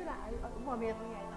là một miền thôi ngày đó.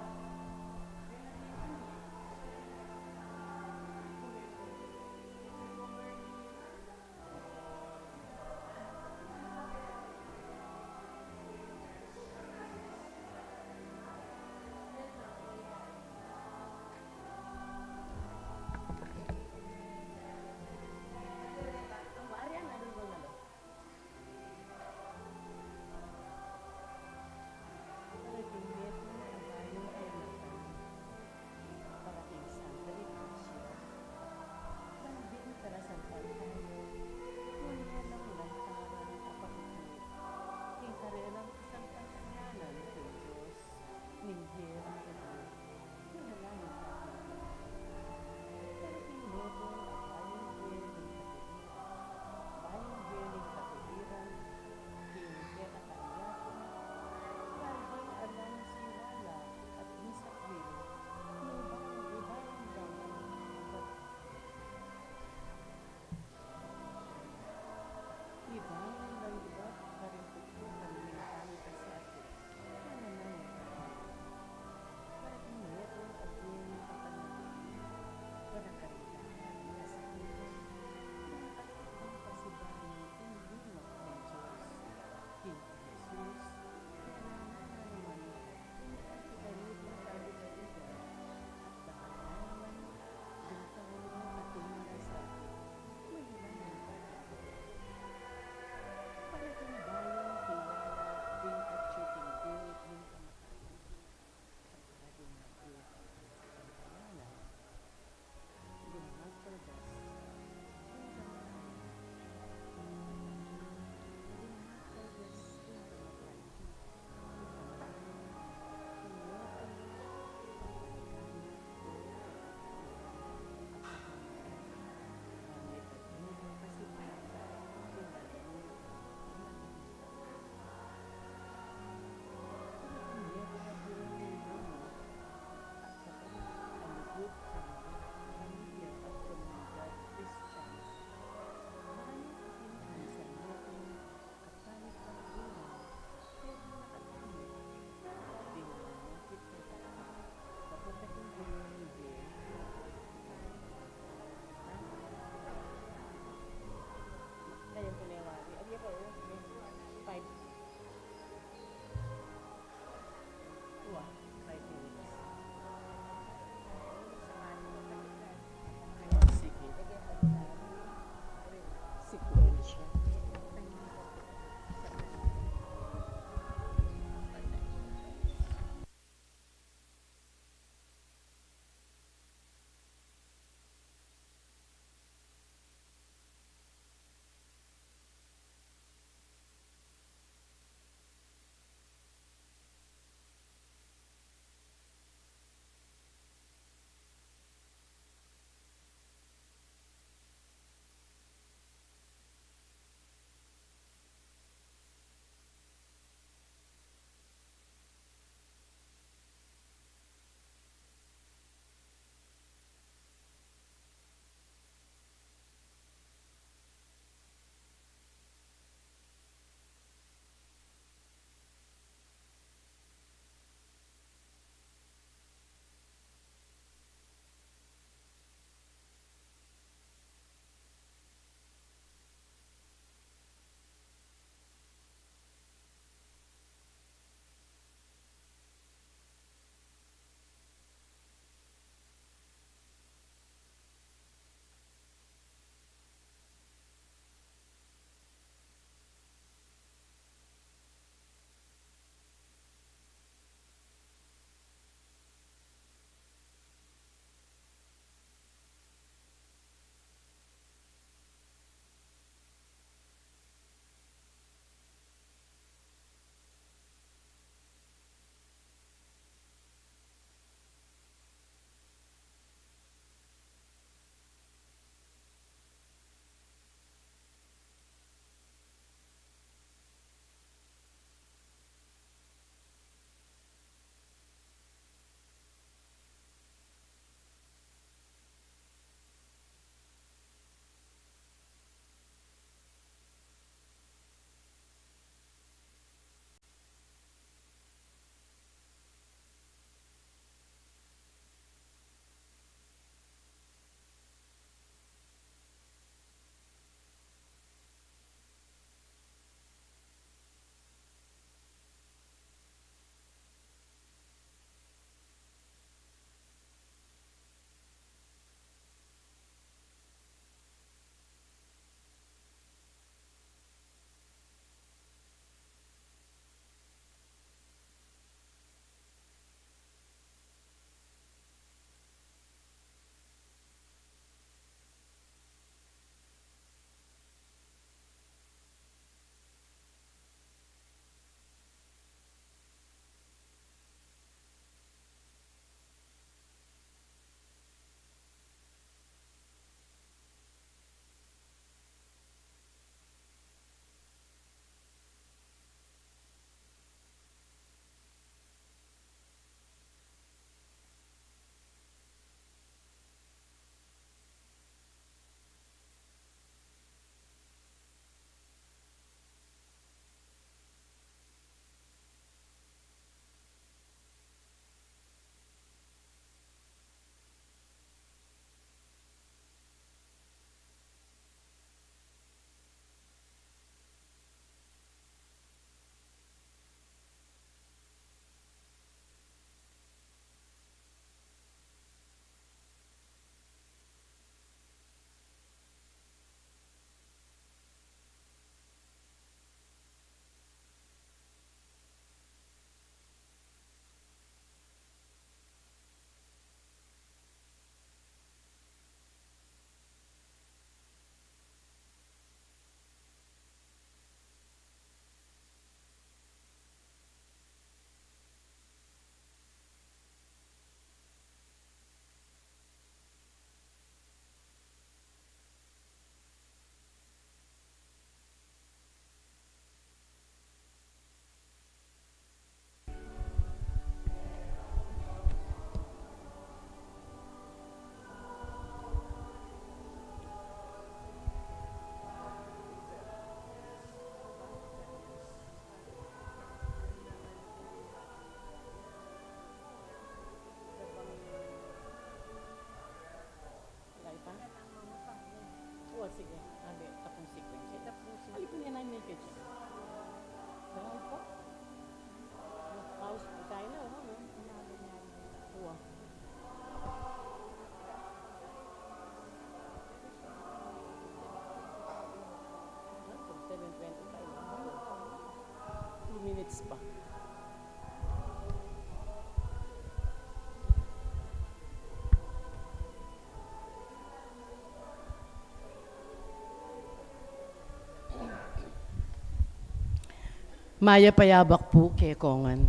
Maya payabak po kekongan.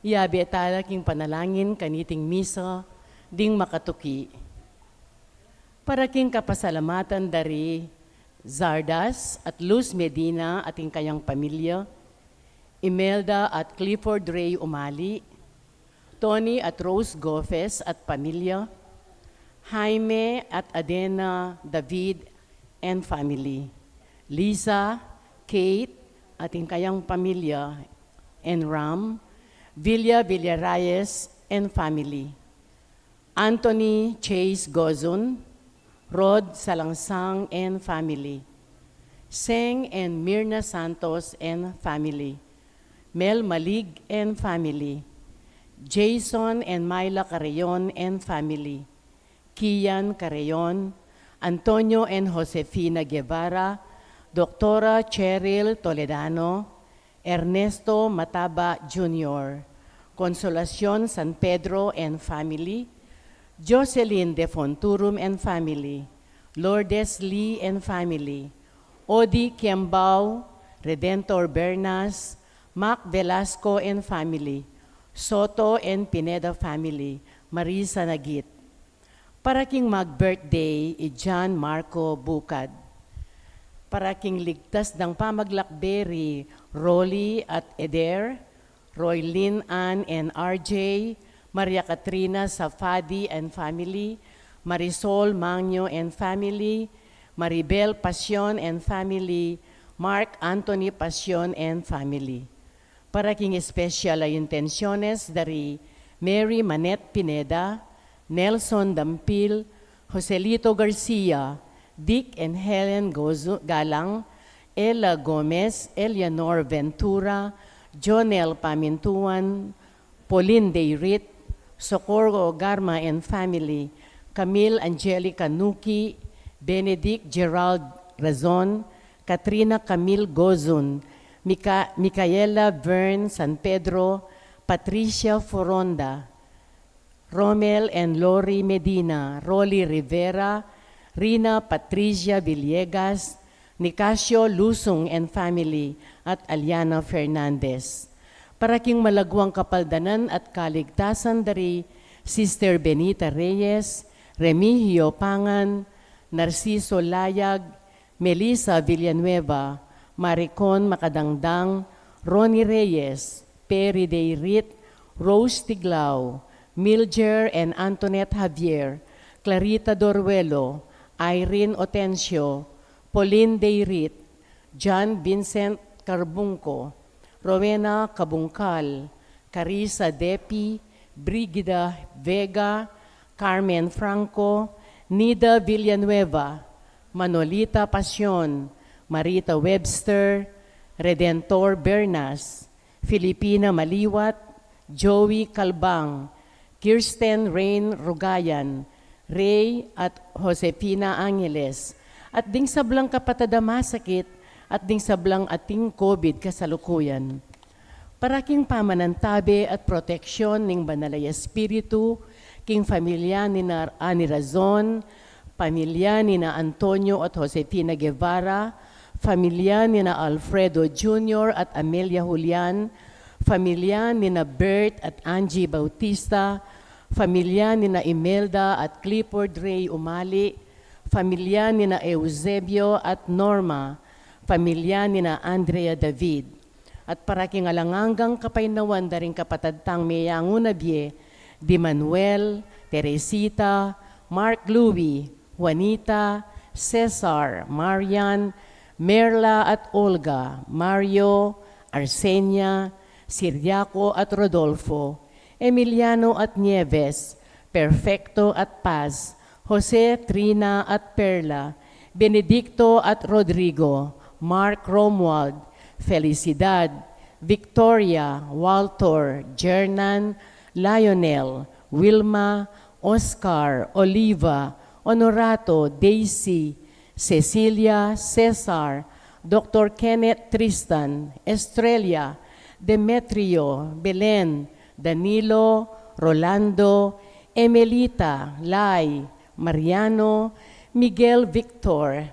Iabi etala king panalangin kaniting misa ding makatuki. Para king kapasalamatan dari Zardas at Luz Medina ating kayang pamilya, Imelda at Clifford Ray Umali, Tony at Rose Gofes at pamilya, Jaime at Adena David and family, Lisa, Kate, ating kayang pamilya, and Ram, Villa Villarayes and family, Anthony Chase Gozun, Rod Salangsang and family, Seng and Mirna Santos and family, Mel Malig and family, Jason and Myla Carreon and family, Kian Carreon, Antonio and Josefina Guevara, Doctora Cheryl Toledano, Ernesto Mataba Jr., Consolacion San Pedro and family, Jocelyn De Fonturum and family, Lourdes Lee and family, Odi Kiambao, Redentor Bernas, Mac Velasco and family, Soto and Pineda family, Marisa Nagit. Para king mag-birthday, John Marco Bukad. Para king ligtas ng pamaglakberi, Rolly at Eder, Roy Lynn Ann and RJ, Maria Katrina Safadi and family, Marisol Magno and family, Maribel Pasion and family, Mark Anthony Pasion and family. Para king special ay intenciones dari Mary Manette Pineda, Nelson Dampil, Joselito Garcia, Dick and Helen Galang, Ella Gomez, Eleanor Ventura, Jonel Pamintuan, Pauline Deirit, Socorro Garma and family, Camille Angelica Nuki, Benedict Gerald Razon, Katrina Camille Gozun, Micaela Vern San Pedro, Patricia Foronda, Romel and Lori Medina, Rolly Rivera, Rina Patricia Villegas, Nicasio Lusong and family, at Aliana Fernandez. Para king malagwang kapaldanan at kaligtasan dari Sister Benita Reyes, Remigio Pangan, Narciso Layag, Melissa Villanueva, Maricon Makadangdang, Ronnie Reyes, Perry Deirit, Rose Tiglao, Milger and Antoinette Javier, Clarita Doruelo, Irene Otencio, Pauline Deirit, John Vincent Carbunco, Rowena Kabungkal, Carissa Depi, Brigida Vega, Carmen Franco, Nida Villanueva, Manolita Pasion, Marita Webster, Redentor Bernas, Filipina Maliwat, Joey Calbang, Kirsten Rain Rugayan, Ray at Josefina Angeles, at ding sablang kapatadama sakit, at ding sablang ating COVID kasalukuyan. Para king pamanantabi at proteksyon ning Banalay Espiritu, king familia ni Ani Razon, pamilya ni na Antonio at Josefina Guevara, familia ni na Alfredo Jr. at Amelia Julian, familia ni na Bert at Angie Bautista, familia ni na Imelda at Clifford Ray Umali, familia ni na Eusebio at Norma, familia ni na Andrea David, at para king alanganggang kapainawan daring kapatadtang Meyangunabye, Di Manuel, Teresita, Mark Louie, Juanita, Cesar, Marian, Merla at Olga, Mario, Arsenia, Siriaco at Rodolfo, Emiliano at Nieves, Perfecto at Paz, Jose, Trina at Perla, Benedicto at Rodrigo, Mark Romuald, Felicidad, Victoria, Walter, Jernan, Lionel, Wilma, Oscar, Oliva, Honorato, Daisy, Cecilia, Cesar, Dr. Kenneth Tristan, Estrella, Demetrio, Belen, Danilo, Rolando, Emelita, Lai, Mariano, Miguel Victor,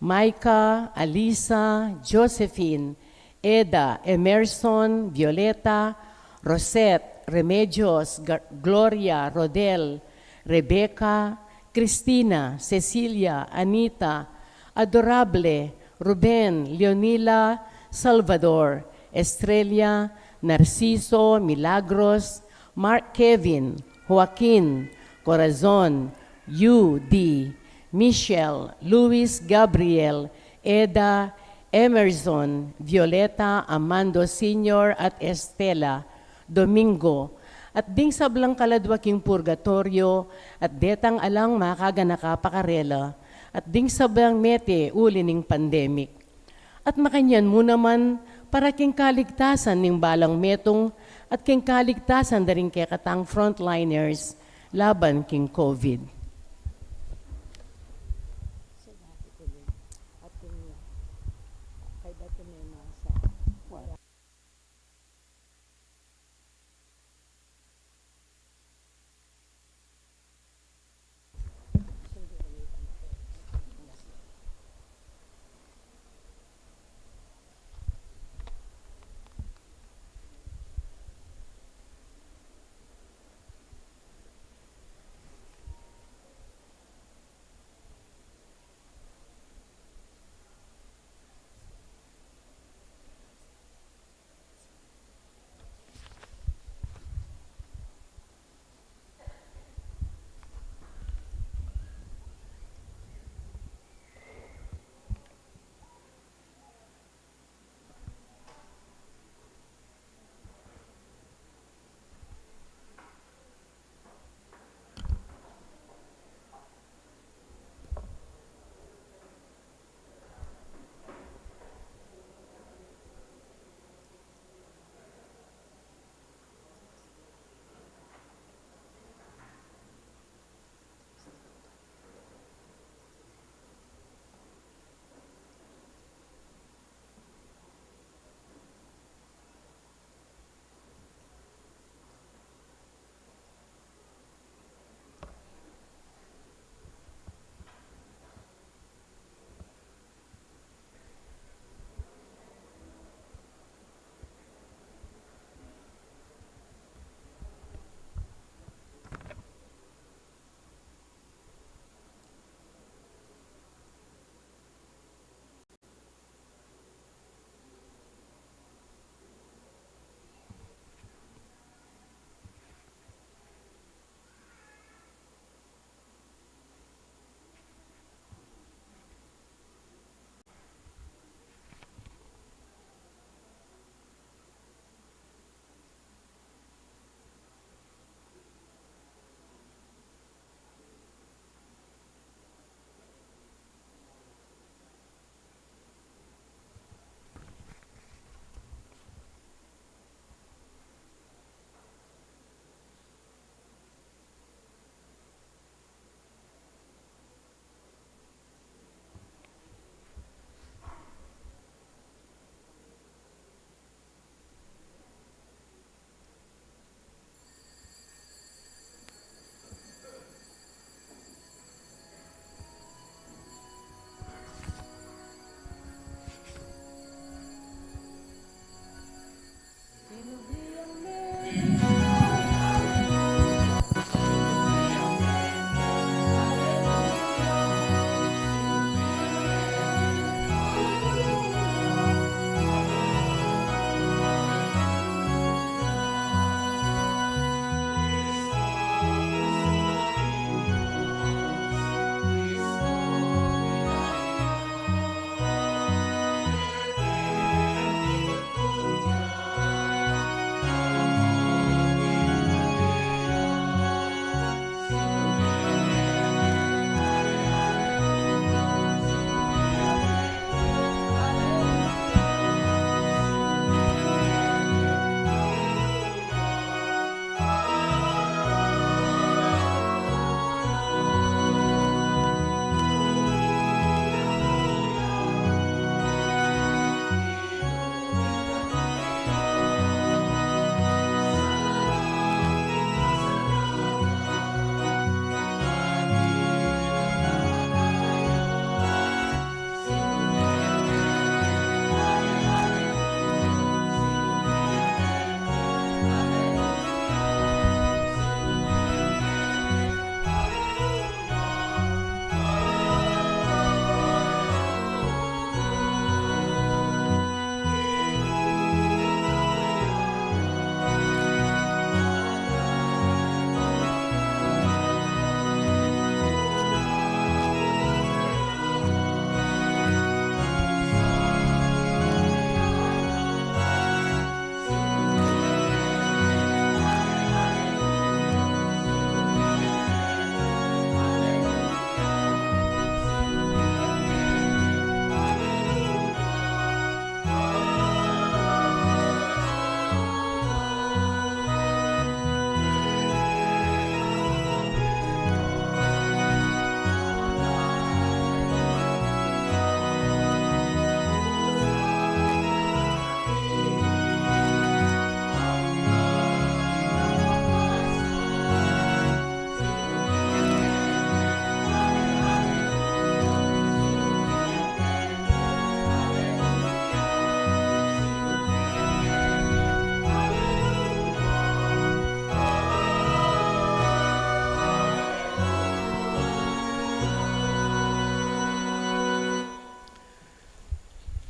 Maika, Alisa, Josephine, Eda, Emerson, Violeta, Rosette, Remedios, Gloria, Rodel, Rebecca, Cristina, Cecilia, Anita, Adorable, Ruben, Leonila, Salvador, Estrella, Narciso, Milagros, Mark Kevin, Joaquin, Corazon, Yu D, Michelle, Luis Gabriel, Eda, Emerson, Violeta, Amando Sr. at Estela, Domingo, at ding sablang kaladwaking purgatorio, at detang alang makaganaka pakarela, at ding sablang mete ulining pandemic. At makanyan mo naman para king kaligtasan ning balang metong at king kaligtasan daring kekatang frontliners laban king COVID.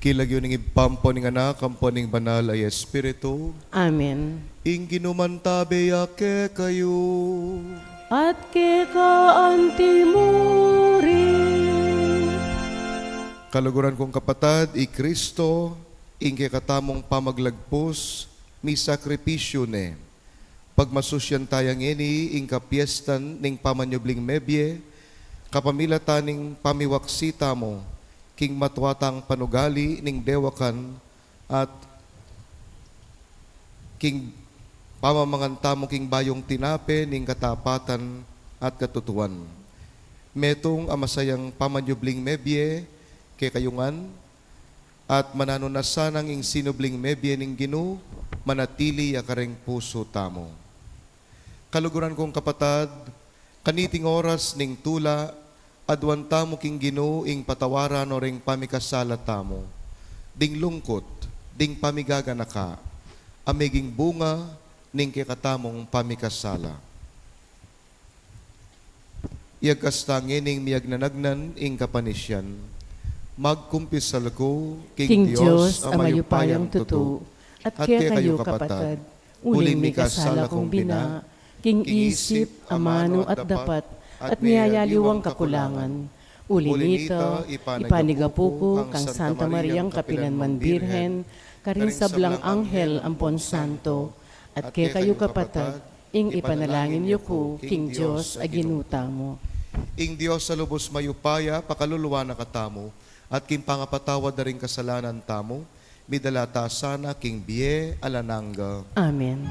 Kilagyo ning ipampo ning anak, kampo ning banal ay Espiritu, Amen. ing ginumantabe ake kayo. At antimuri. Kaluguran kong kapatad, i Kristo, ing katamong pamaglagpos, mi sakripisyo ne. Pagmasusyan tayang ini, ing kapiestan ning pamanyubling mebye, kapamilatan ning pamiwaksita mo, king matwatang panugali ning dewakan, at king pamamanganta mo king bayong tinape ning katapatan at katutuan. Metong amasayang pamanyubling mebye, kay kayungan, at mananunasanang ing sinubling mebye ning Ginu, manatili akareng puso tamo. Kaluguran kong kapatad, kaniting oras ning tula, adwan tamo king Ginu ing patawaran o ring pamikasala tamo, ding lungkot, ding pamigaganaka, amiging bunga ning kikatamong pamikasala. Iagkastangin ning miyagnanagnan ing kapanisyan, magkumpisal ko, King Diyos, amayupayang tutu, at kaya kayo kapatad, uling may kasala kong bina, king isip, amano at dapat, at niyayaliwang kakulangan. Uli nito, ipanigapuko kang Santa Mariang Kapinanman Birhen, karing sablang anghel ampon santo, at kaya kayo kapatad, ing ipanalangin niyo ko, King Diyos, aginuta mo. Ing Diyos sa lubos mayupaya, pakaluluwa na katamo, at king pangapatawad na rin kasalanan tamo, midalata sana king biye alananga. Amen.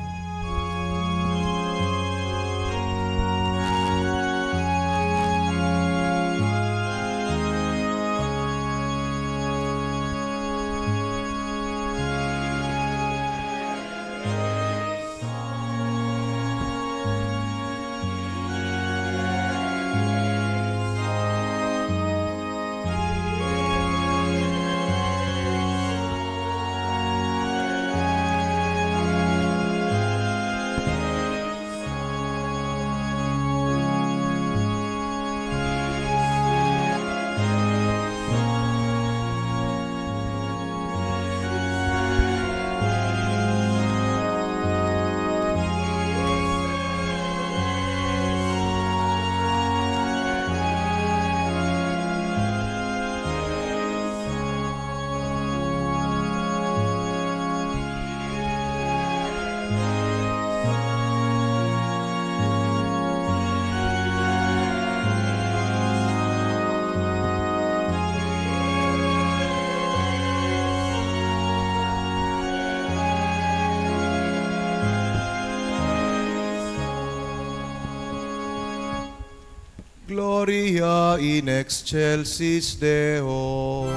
Gloria in excelsis Deo.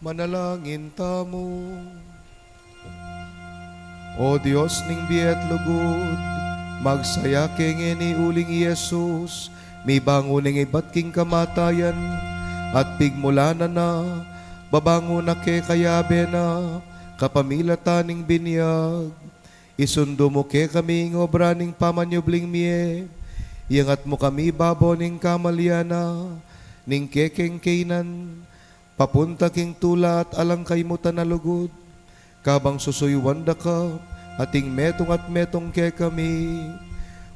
Manalangin tamo. O Diyos ning biyat lugod, magsaya kenge ni uling Yesus, may banguning ibat king kamatayan, at pigmulana na, babango na ke kayabe na, kapamilataning binyag. Isundo mo ke kami ng obra ning pamanyubling miye, iangat mo kami babo ning kamalyana, ning kekeng kainan, papunta king tula at alang kaymutan na lugod, kabang susuyuan da ka, ating metong at metong ke kami.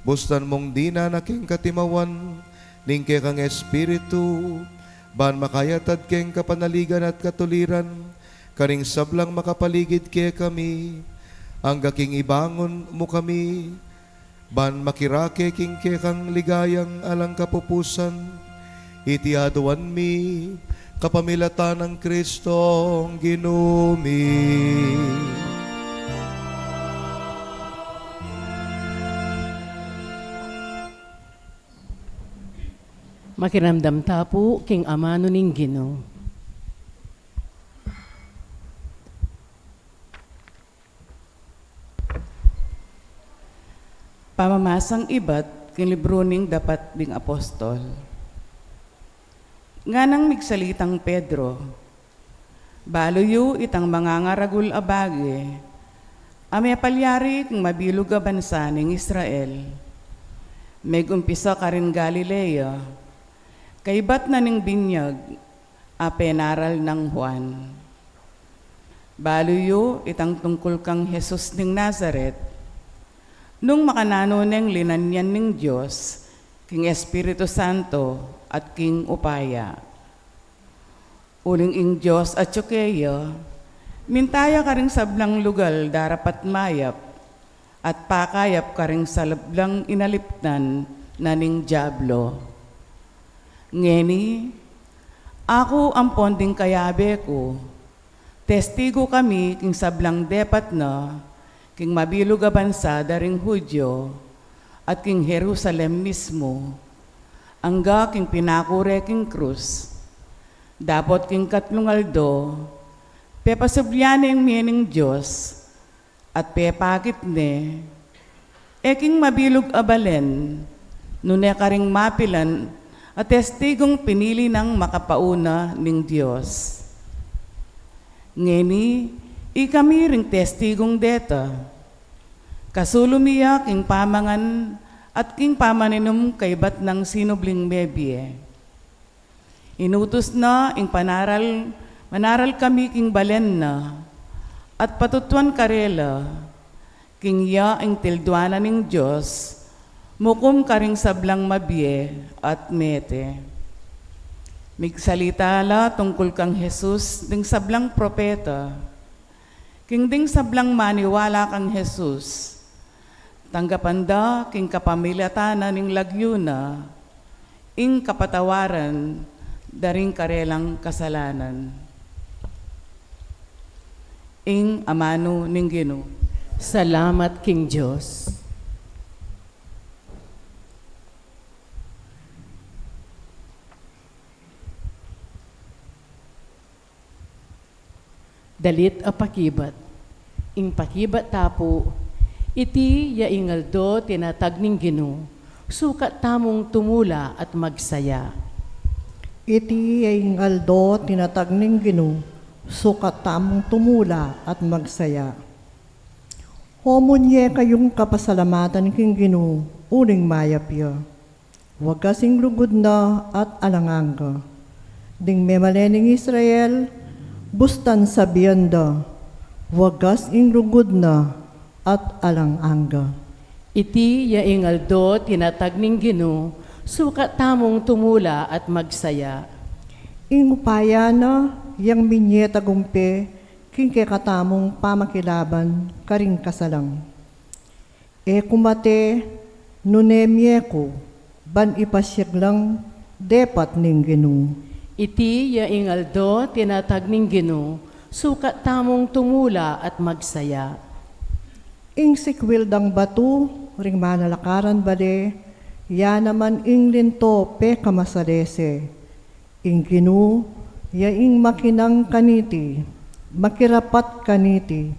Bustan mong di na naking katimawan, ning ke kang espiritu, ban makayatad keng kapanaligan at katuliran, karing sablang makapaligid ke kami, ang gaking ibangon mo kami, ban makirake king ke kang ligayang alang kapupusan, itiaduan mi, kapamilatan ng Kristong ginumi. Makiramdam tapo king amano ning Ginoo. Pamamasang ibat king libro ning dapat ding apostol. Nga nang migsalitang Pedro, baloyo itang mga ngaragul abage, ame palyari king mabilog a bansa ning Israel. Megumpisa ka rin Galilea, kaibat na ning binyag, a penaral ng Juan. Baloyo itang tungkol kang Jesus ning Nazaret, nung makanano neng linanyan ning Diyos, king Espiritu Santo at king upaya. Uling ing Diyos at Tsukeya, mintaya ka ring sablang lugal darapat mayap, at pakayap ka ring salablang inalipnan na ning Diablo. Ngeni, ako ang ponding kayabe ko, testigo kami king sablang depat na, king mabilog a bansa daring Hudyo, at king Jerusalem mismo, angga king pinakure king krus, dapot king katlungaldo, pepasubyaning mining Diyos, at pepakit ne, king mabilog a balen, nune karing mapilan, at testigong pinili ng makapauna ning Diyos. Ngeni, ikami ring testigong deta. Kasulumiya king pamangan at king pamaninum kaybat ng sinubling mebye. Inutos na ing manaral kami king balen na, at patutuan karela, king ya ing tildwana ning Diyos, mukum karing sablang mabye at mete. Migsalita la tungkol kang Jesus ding sablang propeta, king ding sablang maniwala kang Jesus, tanggapanda king kapamilatanan ning lagyuna, ing kapatawaran, daring karelang kasalanan. Ing amano ning Ginoo. Salamat king Diyos. Dalit a pakibat. Ing pakibat tapo, iti yaingaldo tinatag ning Ginoo, sukat tamong tumula at magsaya. Iti ay aldo tinatag ning Ginoo, sukat tamong tumula at magsaya. Homonye kayong kapasalamatan king Ginoo, uling mayapya. Huwag kasing lugod na at alanganga. Ding memalening Israel, bustan sabiyan da, wagas ing lugod na at alanganga. Iti yaingaldo tinatag ning Ginoo, sukat tamong tumula at magsaya. Ing upaya na, yang minye tagumpe, king katamong pamakilaban, karing kasalang. E kumate, nunemye ko, ban ipasyag lang, depat ning Ginoo. Iti yaingaldo tinatag ning Ginoo, sukat tamong tumula at magsaya. Ing sikwil dang batu, ring manalakaran bale, ya naman ing linto pe kamasalese. Ing Ginoo, yaing makinang kaniti, makirapat kaniti,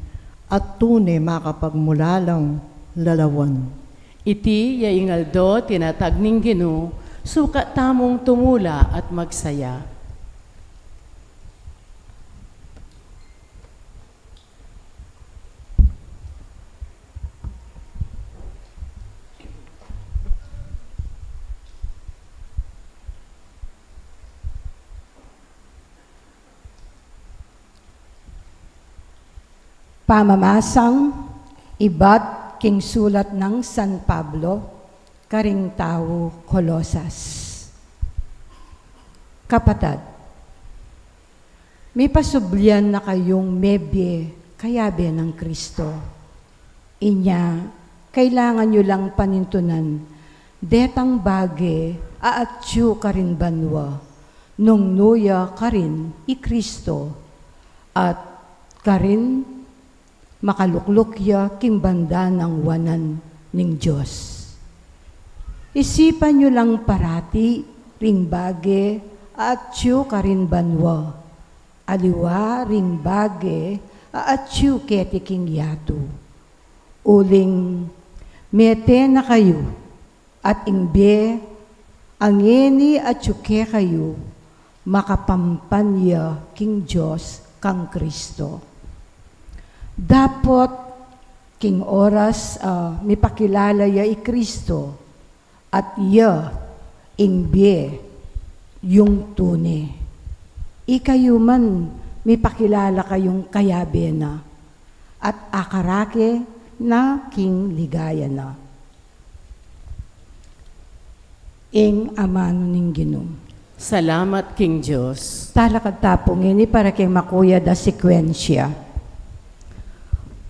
at tune makapagmulalang lalawan. Iti yaingaldo tinatag ning Ginoo, suka tamong tumula at magsaya. Pamamasang iba't king sulat ng San Pablo, karing tao Kolosas. Kapatad, may pasublian na kayong mebye kayabe ng Kristo. Inya, kailangan nyo lang panintunan, detang bage aatyu karin banwa, nung nuya karin i Kristo, at karin makaluklukya king banda ng wanan ning Diyos. Isipan nyo lang parati, ring bage, at tiyo karin banwa. Aliwa ring bage, at tiyo keti king yato. Uling, mete na kayo, at ingbe, angeni at yuke kayo, makapampanya king Diyos kang Kristo. Dapat king oras mipakilala ya i Kristo at ya ingbe yung tune. Ikayo man mipakilala kayong kayabe na at akarake na king ligaya na. Ing amano ning Ginoo. Salamat King Diyos. Talakad tapong ini para kay makuya da sekwensya.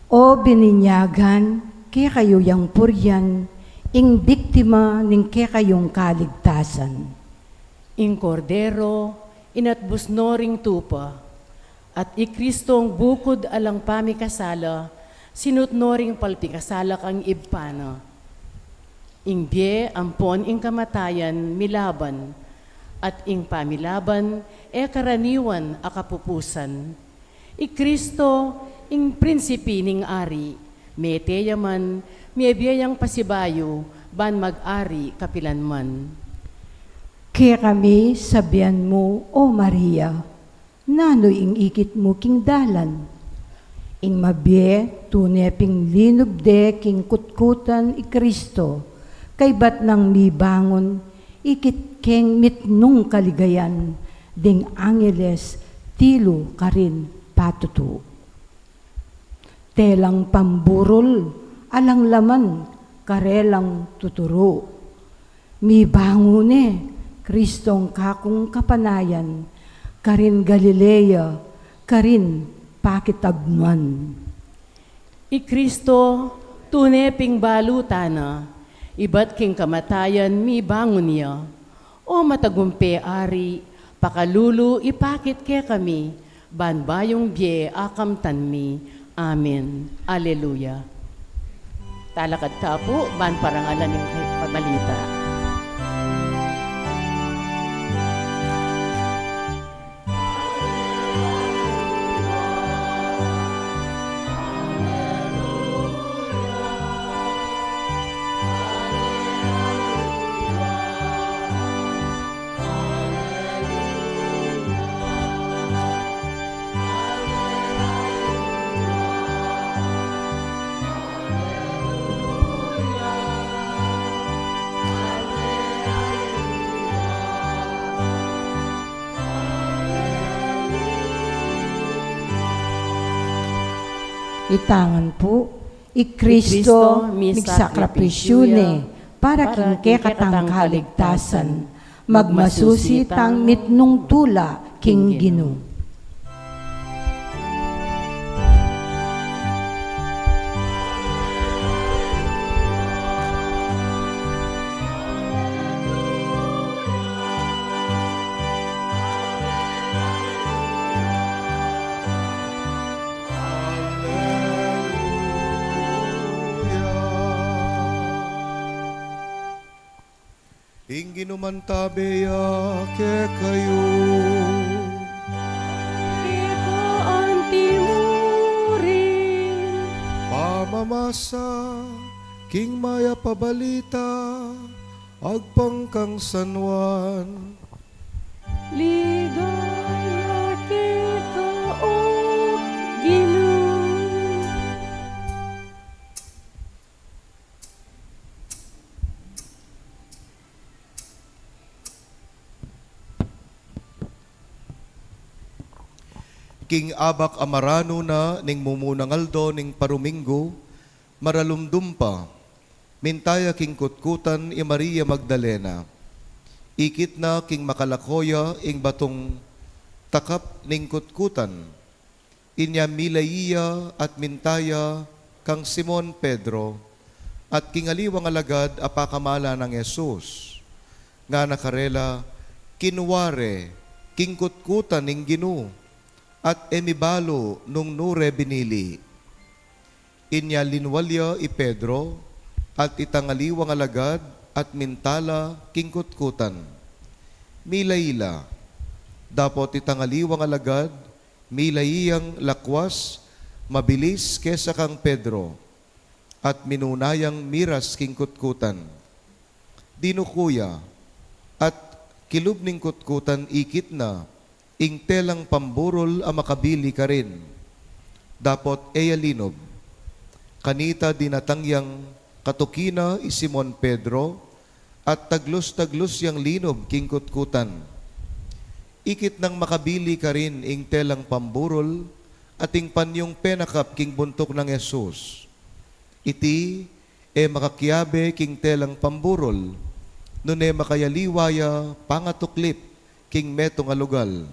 O bininyagan, kaya kayo yang puryan, ing biktima ning kaya kayong kaligtasan. Ing kordero, inatbusnoring tupa, at ikristong bukod alang pamikasala, sinutnoring palpikasalak ang ibpana. Ing bie ampon ing kamatayan milaban, at ing pamilaban karaniwan akapupusan. Ikristo ing prinsipi ning ari, meteyaman, miebiyayang pasibayo, ban mag-ari kapilanman. Kaya kami sabihan mo, O Maria, nano ing ikit mo king dalan. Ing mabye, tuneping linubde king kutkutan i Kristo, kay bat nang mibangon, ikit keng mitnong kaligayan, ding angeles, tilo karin patutu. Telang pamburol, alang laman, karelang tuturo. Mi bangune, Kristong kakong kapanayan, karin Galilea, karin pakitagnuan. I Kristo, tuneping balutana, iba't king kamatayan mi bangon niya, o matagumpe ari, pakalulu ipakit ke kami, banbayong bie akamtan mi. Amen. Alleluia. Talakad tapo, ban parangalan ng pabalita. Itangan po, i Kristo migsakripisyune, para king katang kaligtasan, magmasusi tang mitnong tula king Ginoo. Ingin naman tabeya ke kayo. pagpasa, king maya pabalita, agpangkang sanwan. Ligaya kita, O Ginoo. King abak amarano na ning mumunangaldo ning paruminggo, maralumdum pa, mintaya king kutkutan i Maria Magdalena. Ikit na king makalakoya ing batong takap ning kutkutan. Inya milaiya at mintaya kang Simon Pedro, at king aliwang alagad apakamala ng Yesus. Nga nakarela, kinware, king kutkutan ning Ginoo, at emibalo nung nure binili. Inya linwalya i Pedro, at itangaliwang alagad at mintala kingkutkutan. Milaila, dapot itangaliwang alagad, milaiyang lakwas, mabilis kesa kang Pedro, at minunayang miras kingkutkutan. Dinukuya, at kilubning kutkutan ikit na, ing telang pamburol a makabili ka rin. Dapot eya linob. Kanita dinatangyang katukina i Simon Pedro, at taglos-taglos yang linob kingkutkutan. Ikit nang makabili ka rin ing telang pamburol, at ing panyong penakap king buntok ng Yesus. Iti makakiabe king telang pamburol, nune makayaliwaya pangatuklip king metong alugal.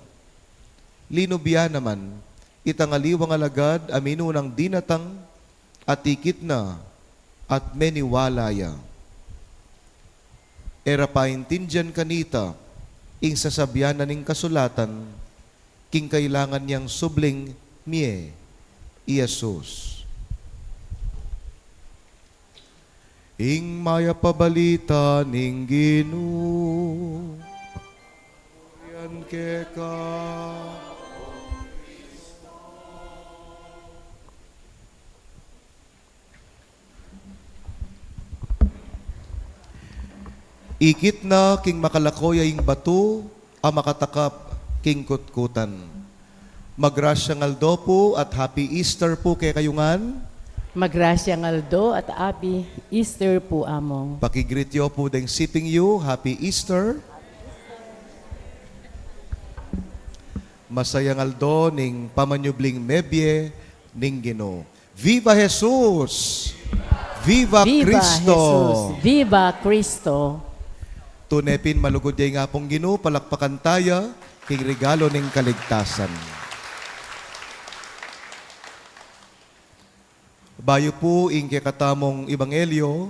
Linubya naman, itangaliwang alagad amino ng dinatang at ikit na at meniwalaya. Era paintindihan kanita, ing sasabyanan ning kasulatan, king kailangan niyang subling miye, Iesus. Ing maya pabalita ning Ginoo, yan keka. Ikit na king makalakoya ing bato, a makatakap king kutkutan. Magrasyang aldo po at happy Easter po kay kayungan. Magrasya ngaldo at Happy Easter po among. Pakigreetyo po deng sitting you, happy Easter. Masayang aldo ning pamanyubling mebye ning Ginoo. Viva Jesus! Viva, Cristo! Jesus! Viva Cristo! Tunepin malugod yung nga pong Ginoo, palakpakan tayo, king regalo ning kaligtasan. Bayo po ing kakatamong Ebanghelyo,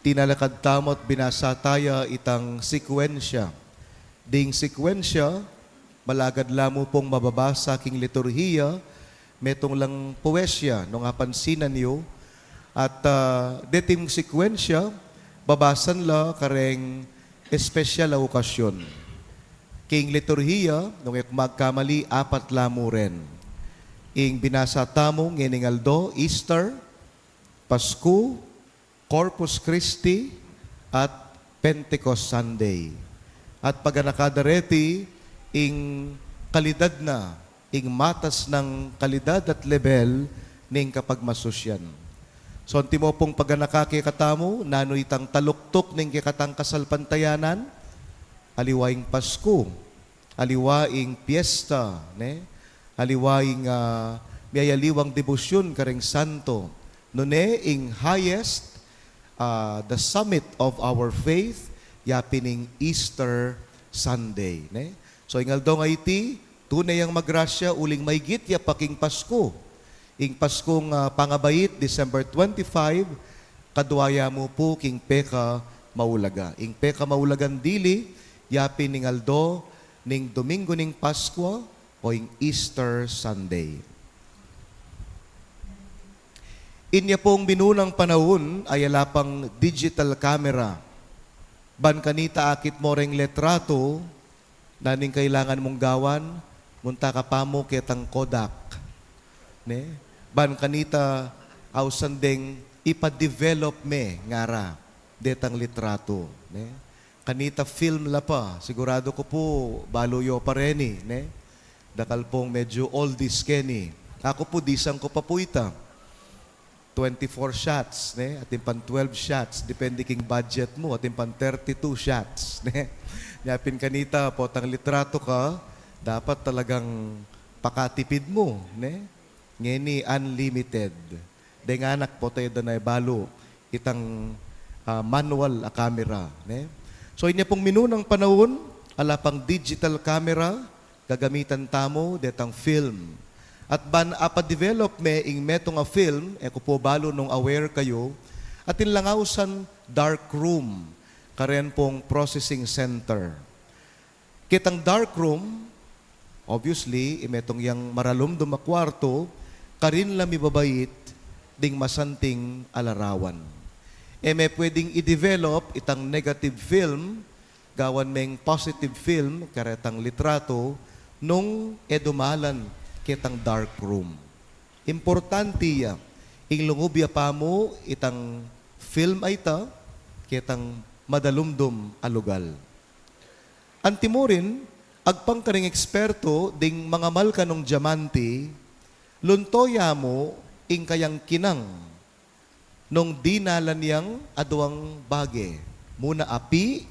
tinalakad tamot binasa tayo itang sekwensya. Ding sekwensya, malagad lamo pong mababasa king liturhiya, metong lang poesya nung apansinan niyo, at deting sekwensya, babasan la kareng espesyal na okasyon. King liturhiya, nung magkamali, 4 lamo rin. Ing binasa tamo, nginingaldo, Easter, Pasko, Corpus Christi, at Pentecost Sunday. At pag nakadareti, ing kalidad na, ing matas ng kalidad at level, ning kapagmasosyan. So, ang timo pong pagganakakikatamo, nano itang taluktok ning kikatang kasalpantayanan, aliwaing Pasko, aliwaing piyesta, ne? Aliwaing miyayaliwang debosyon kareng santo, nune ing highest, the summit of our faith, yapining Easter Sunday. Ne? So, ingaldo nga iti, tunay ang magrasya, uling may gitya paking Pasko. Ing Paskong pangabait, December 25, kadwaya mo po king peka maulaga. Ing peka maulagan dili, yapin ning aldo, ning Domingo ning Pasko, o ing Easter Sunday. Inya pong binunang panahon ay alapang digital camera. Ban kanita akit mo ring letrato, na ning kailangan mong gawan, munta ka pa mo kitang Kodak. Ne? Ban kanita awsandeng ipa-develop me ngara detang litrato. Ne? Kanita film la pa, sigurado ko po baluyo pa rin ne? Dakal pong medyo oldies keni. Ako po disang ko pa po ita. 24 shots, ne? Ating pan 12 shots, depende king budget mo, ating pan 32 shots. Ne? Yapin kanita, potang litrato ka, dapat talagang pakatipid mo. Ne? Ngeni unlimited. Denganak po tayo danay balo, itang manual a camera. Ne? So inya pong minunang panahon, ala pang digital camera, gagamitan tamo detang film. At ban apa-develop me ing meto nga film, ko po balo nung aware kayo, at inlangausan dark room, karen pong processing center. Kitang dark room, obviously, imetong yang maralom dumakwarto, karin lami babait, ding masanting alarawan. May pwedeng i-develop itang negative film, gawan meng positive film, karetang litrato, nung edumalan kitang dark room. Importante ya, inglungubya pa mo itang film ay ta, kitang madalumdum alugal. Antimorin, agpang karing eksperto, ding mga malka nung diamante, luntoya mo, ing kayang kinang, nung dinalan niyang aduang bage, muna api,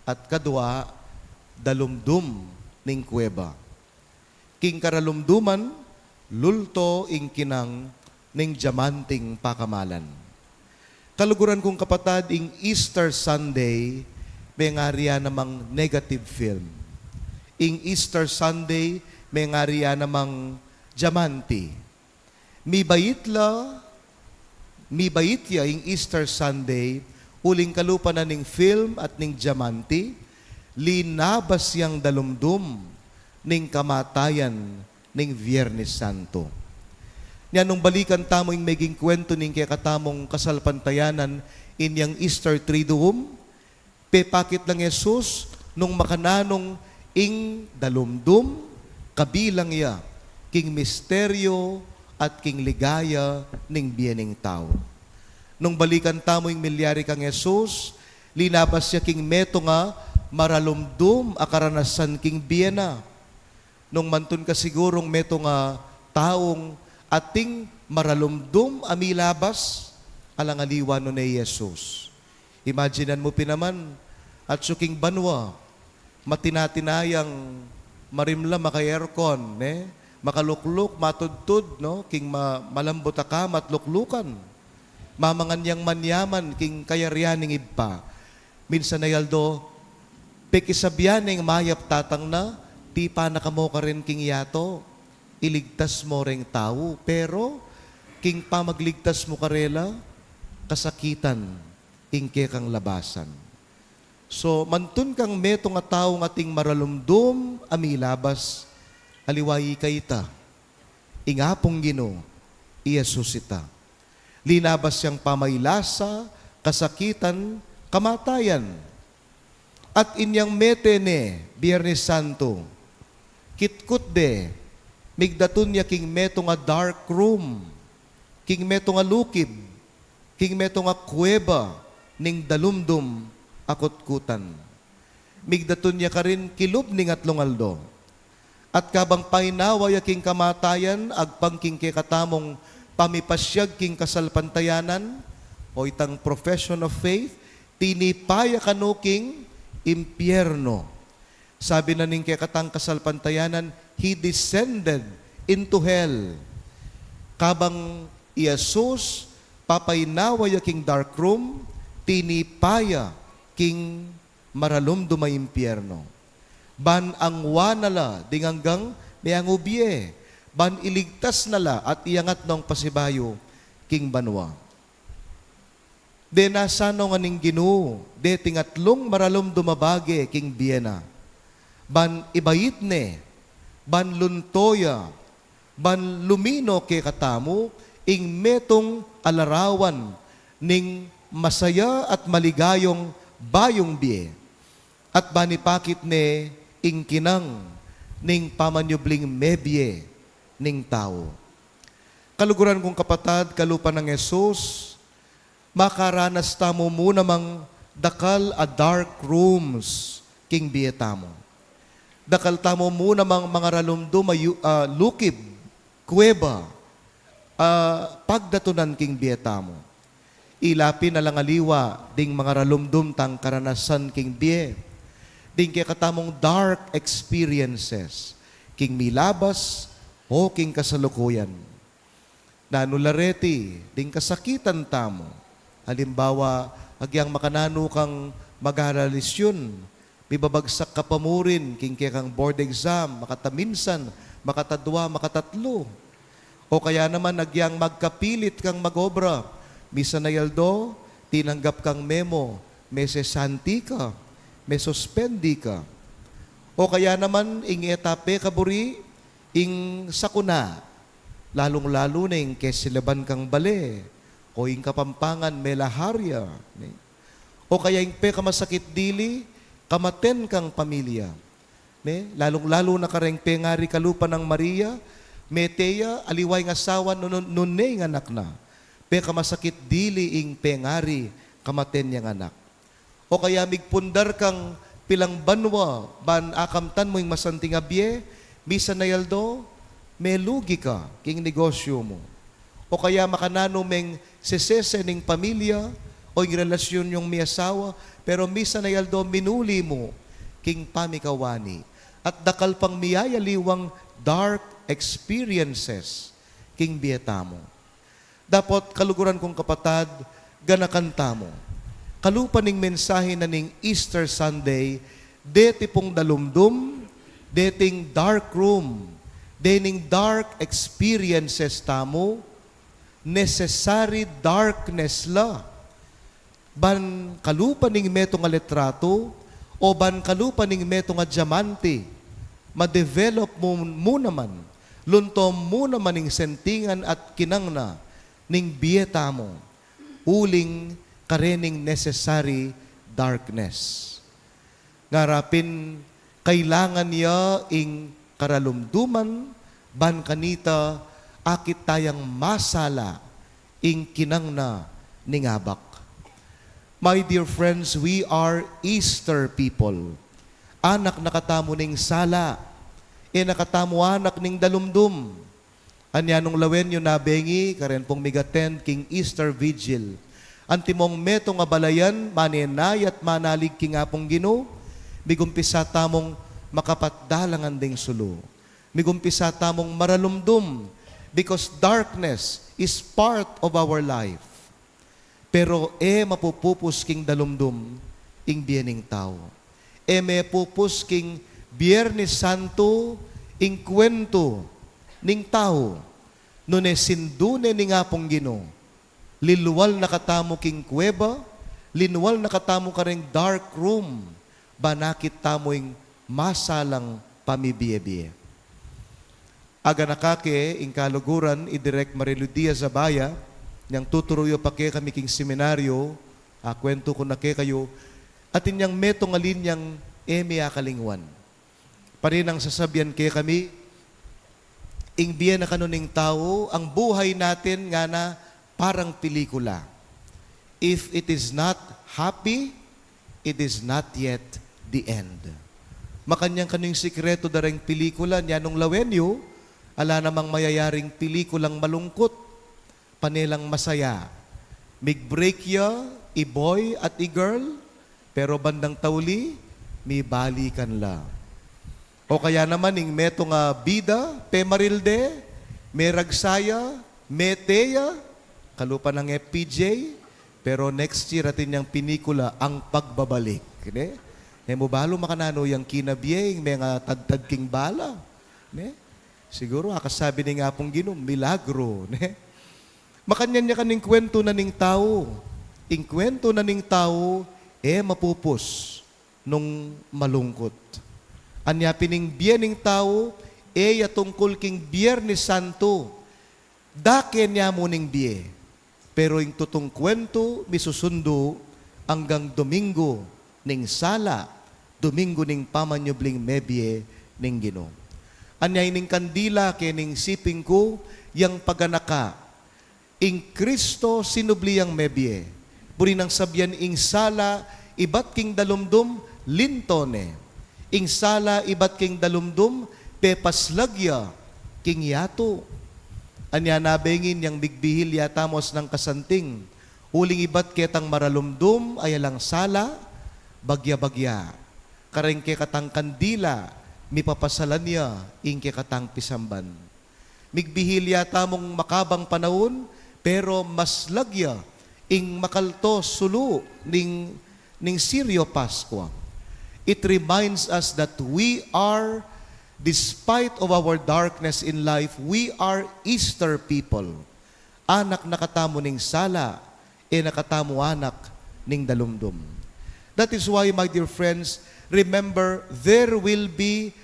at kadwa, dalumdum ning kuweba. King karalumduman, lulto ing kinang ning diamanting pakamalan. Kaluguran kong kapatad, ing Easter Sunday, may ngariya namang negative film. Ing Easter Sunday, may ngariya namang diamante. Mi bayit ya ing Easter Sunday, uling kalupa na ning film at ning diamante, linabas yang dalumdum ning kamatayan ning Viernes Santo. Nya nung balikan tamo ing maging kwento ning kaya katamong kasalpantayanan inyang Easter Triduum, pepakit lang Jesus nung makananong ing dalumdum, kabilang ya, king misteryo at king ligaya ning biyening tao. Nung balikan tamo ing milyari kang Jesus, linabas siya king meto nga maralumdum akaranasan king biyena. Nung mantun ka sigurong meto nga taong ating maralumdum amilabas alangaliwan no ni Jesus. Imaginan mo pinaman at suking banwa matinatinayang marimla maka-aircon, makalukluk, matudtud, no? King malambot ka, matluklukan. Mamangan yang manyaman, king kayaryaning ibpa. Minsan na yaldo, pekisabyaning mayap tatang na, ti pa nakamo ka rin king yato, iligtas mo ring tao, pero king pamagligtas mo karela, kasakitan, ingke kang labasan. So, mantun kang meto nga tao nga ting maralumdum, amilabas, aliwayi kayta, ingapong Ginoo, iyasusita. Linabas siyang pamaylasa, kasakitan, kamatayan. At inyang metene, Biyernes Santo, kitkut de, migdatun niya king meto nga dark room, king meto nga lukib, king meto nga kuweba, ning dalumdum, akutkutan. Migdatun niya ka rin kilub ning atlongaldo. At kabang painawa yaking kamatayan, agpangking katamong pamipasyag king kasalpantayanan, o itang profession of faith, tinipaya kanuking impyerno. Sabi na ning katang kasalpantayanan, He descended into hell. Kabang Iyasus, papainawa yaking dark room, tinipaya king maralumdum ay impyerno. Ban ang wanala, dinganggang niangubye. Ban iligtas nala at iyangat nong pasibayo, king banwa. De nasano nga ning Ginoo, de tingatlong maralom dumabage, king Biena. Ban ibayit ne, ban luntoya, ban lumino ke katamu, ing metong alarawan, ning masaya at maligayong bayong biye. At banipakit ne, ing kinang, ning pamanyubling mebye, ning tao. Kaluguran kong kapatad, kalupa ng Jesus, makaranas tamo muna mang dakal a dark rooms king bietamo. Dakal tamo muna mang mga ralumdum lukib, kuweba, pagdatunan king bietamo. Ilapin na lang aliwa ding mga ralumdum tang karanasan king bie. Ding kaya katamong dark experiences king milabas o king kasalukuyan. Nanulareti ding kasakitan tamo. Halimbawa, agyang makanano kang mag-aralisyon, bibabagsak ka pa mo rin, king kang board exam, makataminsan, makatadwa, makatatlo. O kaya naman, agyang magkapilit kang magobra, misa na yaldo, tinanggap kang memo, may sesanti ka, may suspendi ka. O kaya naman, ing etape kaburi, ing sakuna, lalong-lalo na ing kesilaban kang bale, o ing kapampangan melaharya. O kaya ing pe kamasakit dili, kamaten kang pamilya. Lalong-lalo na kareng pe ngari kalupa ng Maria, meteya, aliway ng asawa nunay ng anak na. Pe kamasakit dili ing pe ngari, kamaten niyang anak. O kaya migpundar kang pilang banwa, ban akamtan mo yung masanting abye, misa na yaldo, may lugi ka, king negosyo mo. O kaya makanano meng sesese ning pamilya o yung relasyon yung may asawa, pero misa na yaldo minuli mo, king pamikawani. At dakal pang miyayaliwang dark experiences, king bietamo. Dapat kaluguran kong kapatad, ganakanta mo. Kalupaning mensahe na ning Easter Sunday, deti pong dalumdum, deting dark room, dening dark experiences tamo, necessary darkness la. Ban kalupaning meto nga letrato, o ban kalupaning meto nga diamante, ma-develop mo naman, luntom mo naman ning sentingan at kinangna, ning bieta mo, uling karening necessary darkness. Ngarapin, kailangan niya ing karalumduman, ban kanita, akit tayang masala, ing kinangna ning abak. My dear friends, we are Easter people. Anak nakatamo ning sala, nakatamo anak ning dalumdum. Anyanong lawen yun nabengi, karen pong migaten king Easter Vigil. Antimong meto nga balayan, manenay at manalig king apong Ginoo, migumpisa tamong makapatdalangan ding sulo. Migumpisa tamong maralumdum, because darkness is part of our life. Pero mapupupus king dalumdum, ing biening tao. May pupus king Biyernes Santo, ing kwento, ning tao, nune sindune ning apong Ginoo. Liluwal na katamo king kuweba, linuwal na katamo ka ring dark room, banakit tamoing masalang pamibiye-biye. Aga nakake, ing kaluguran, idirect Mariludia Zabaya, niyang tuturuyo pa ke kami king seminaryo, kwento ko na ke kayo, at inyang metong alinyang kalingwan. Parinang sasabihan ke kami, ing biya na kanuning tao, ang buhay natin nga na parang pelikula. If it is not happy, it is not yet the end. Makanyang kanuing sikreto daring pelikula, nyanong lawenyo, ala namang mayayaring pelikulang malungkot, panelang masaya. Mig-break ya, i-boy at i-girl, pero bandang tauli, may balikan la. O kaya naman, ing meto nga bida, pemarilde, may ragsaya, may teya, kalupa ng FPJ, pero next year atin yung pinikula, ang pagbabalik. Mo balo makanano yung kinabiyeng, may nga tagtag king bala. Siguro, akasabi ni nga pong Ginoo, milagro. Makanyan niya kaning kwento na ning tao. Ing kwento na ning tao, mapupus nung malungkot. Anya pining biyening tao, tungkol king Biyernes Santo. Daken niya mo ning biye. Pero yung tutong kwento, misusundo hanggang Domingo ning sala, Domingo ning pamanyubling mebye ning Ginoo. Anyay ning kandila kening siping ko, yang paganaka, ing Kristo sinubliyang mebye, Puri ng sabyan ing sala, ibat king dalumdum, lintone. Ing sala, ibat king dalumdum, pepaslagya, king yato. Anya nabengin yang bigbihil yatamos ng kasanting. Uling ibat ketang maralumdum, ayalang sala, bagya-bagya. Kareng ke katang kandila, mipapasalan niya, ing ke katang pisamban. Migbihil yata mong makabang panahon, pero mas lagya, ing makalto sulu ning Sirio Pasqua. It reminds us that we are, despite of our darkness in life, we are Easter people. Anak nakatamo ning sala, nakatamo anak ning dalumdum. That is why, my dear friends, remember, there will be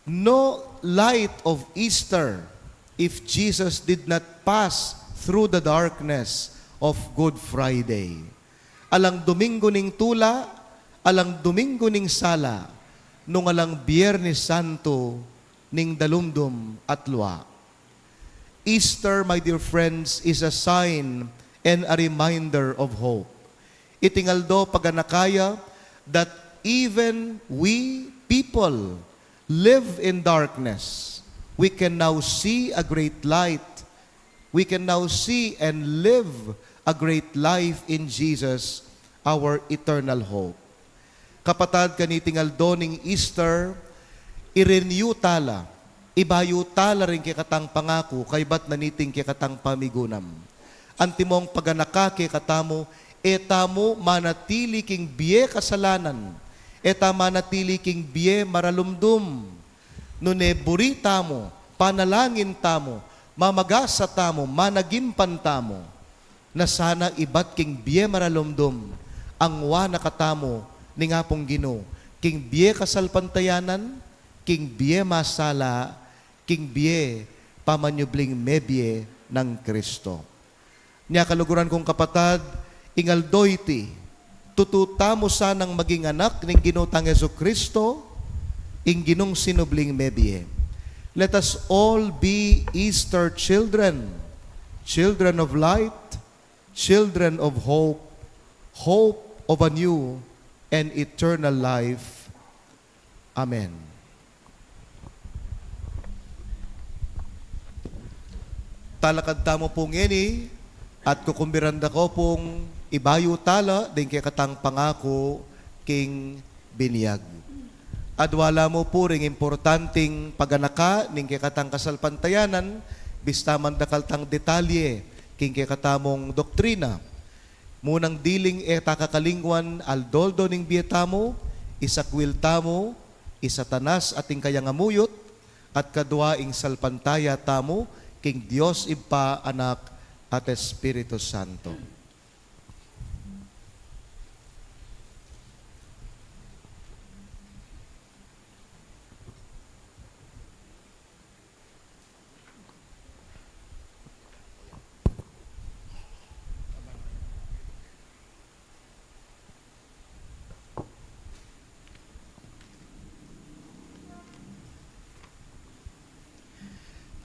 no light of Easter if Jesus did not pass through the darkness of Good Friday. Alang Domingo ning tula, alang Domingo ning sala, nung alang Biyernes Santo ning dalumdum at luwa. Easter, my dear friends, is a sign and a reminder of hope. Itingaldo paganakaya that even we people live in darkness, we can now see a great light. We can now see and live a great life in Jesus, our eternal hope. Kapatad kanitingal doning Easter, i-renew tala, ibayo tala rin kikatang pangako, kay ba't naniting kikatang pamigunam. Antimong paganaka kikatamo, etamo manatili king biye kasalanan, eta manatili king biye maralumdum, nune burita mo, panalangin tamo, mamagasa tamo, managimpan tamo, na sana ibat king biye maralumdum, ang wana katamo, ni nga pong Ginoo, king biye kasalpantayanan, king biye masala, king biye pamanyubling mebye ng Kristo. Niya kaluguran kong kapatad, ingaldoyti, tututamo sanang maging anak ng Ginotang Jesucristo, ing Ginong sinubling mebye. Let us all be Easter children, children of light, children of hope, hope of a new and eternal life. Amen. Talakad tamo pong ini, at kukumbiranda ko pong ibayo tala, din kay katang pangako, king biniyag. At wala mo po ring importanteng paganaka, ning kay katang kasalpantayanan, bistaman dakaltang detalye, king kay katamong doktrina. Munang diling takakalingwan, aldoldo ning biyetamo, isakwil tamo, isatanas ating kayang amuyot, at kadwa ing salpantaya tamo, king Dios Ipa, Anak, at Espiritu Santo.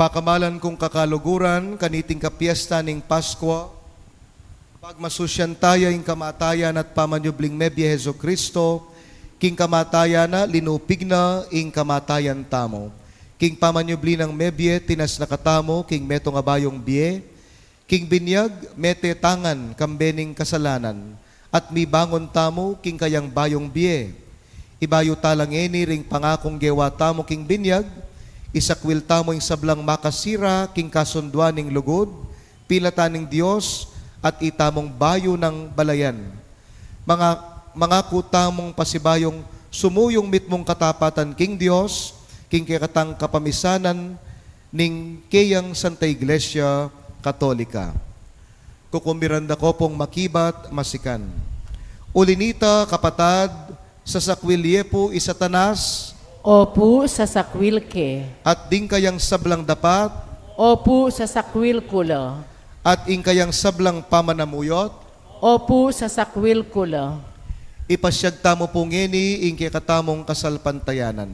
Pakamalan kong kakaluguran, kaniting kapiesta ning Paskwa, pagmasusyan tayo ing kamatayan at pamanyubling mebye Heso Kristo, king kamatayan na linupig na ing kamatayan tamo. King pamanyubli ng mebye, tinas nakatamo, king meto nga bayong biye, king binyag, mete tangan, kambening kasalanan, at mi bangon tamo, king kayang bayong biye. Ibayo talang eni ring pangakong gewa tamo, king binyag, isakwil tamo ing sablang makasira, king kasunduan ning lugod, pilataning Dios, at itamong bayo ng balayan. Mga kutamong pasibayong sumuyong mitmong katapatan king Dios, king kikatang kapamisanan ning kayang Santa Iglesia Katolika. Kukumbiranda ko pong makibat masikan. Ulinita kapatad, sa sakwilye po isatanas, Opo sa sakwil ke. at ding kayang sablang dapat, Opo sa sakwil kula. at ing kayang sablang pamanamuyot, Opo sa sakwil kula. ipasyag tamo pong ngeni ing kikatamong kasalpantayanan.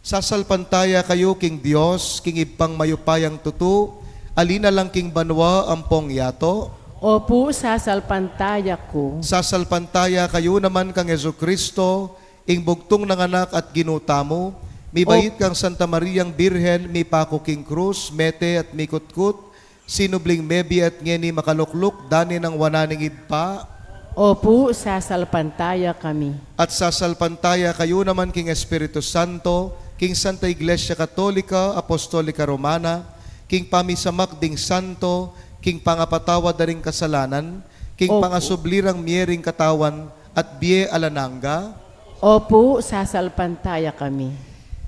Sasalpantaya kayo king Dios, king ipang mayupayang tutu, alina lang king banwa ampong yato, Opo, sasalpantaya ko. Sasalpantaya kayo naman kang Yesu Kristo, ing bugtong nanganak at ginuta mo, mi bayit kang Santa Mariang Birhen, mi pako king krus, mete at mi kutkut, sinubling mebi at ngeni makalukluk, dani ng wananing ibpa, Opo, sasalpantaya kami. at sasalpantaya kayo naman king Espiritu Santo, king Santa Iglesia Katolika, Apostolika Romana, king pamisamak ding Santo, king pangapatawa daring kasalanan, king Opo. pangasublirang miering katawan, at biye alananga, Opo, sasalpantaya kami.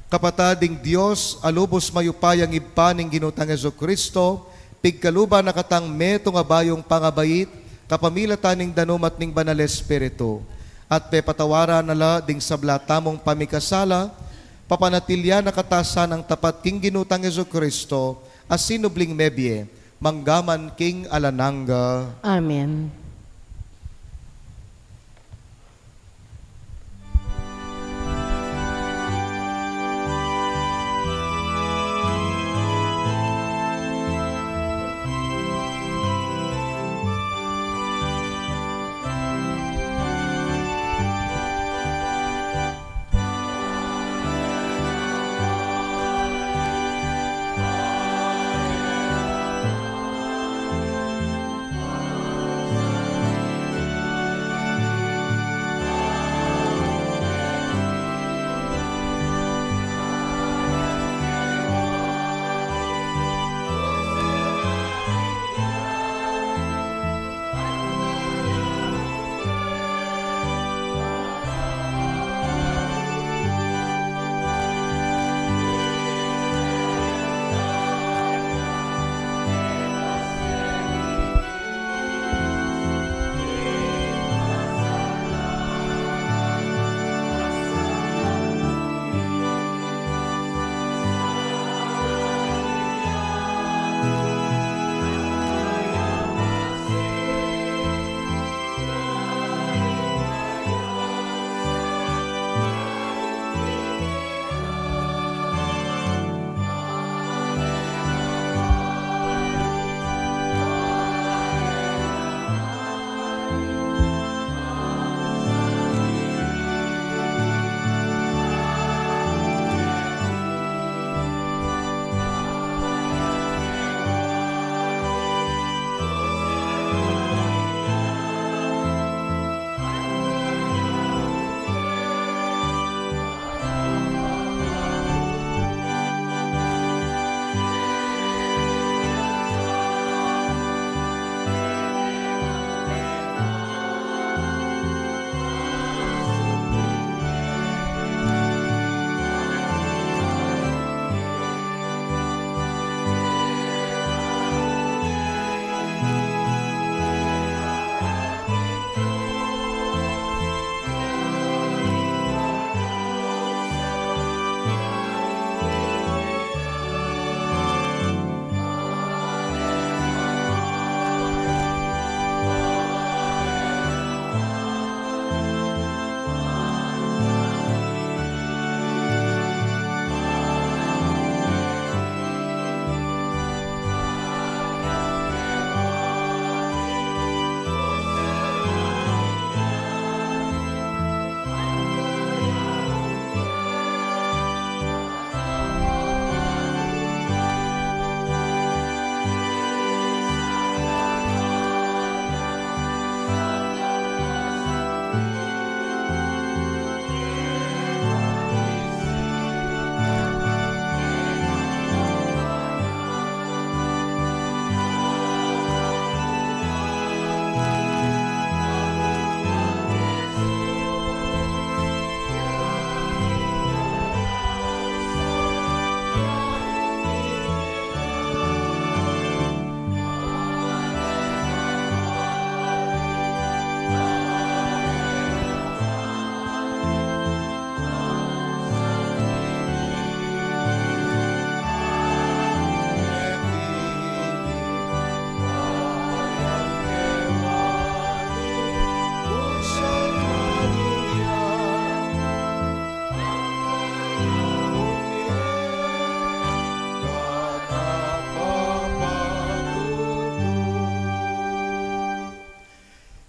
kapatading Diyos, alubos mayupayang ipaning ginutang Yesu Kristo, pigkaluba nakatang meto nga bayong pangabayit, kapamilataning danom at ning banal Espiritu, at pepatawara nala ding sablatamong pamikasala, papanatilya nakatasan ang tapat king ginutang Yesu Kristo, as sinubling mebye, manggaman king alananga. Amen.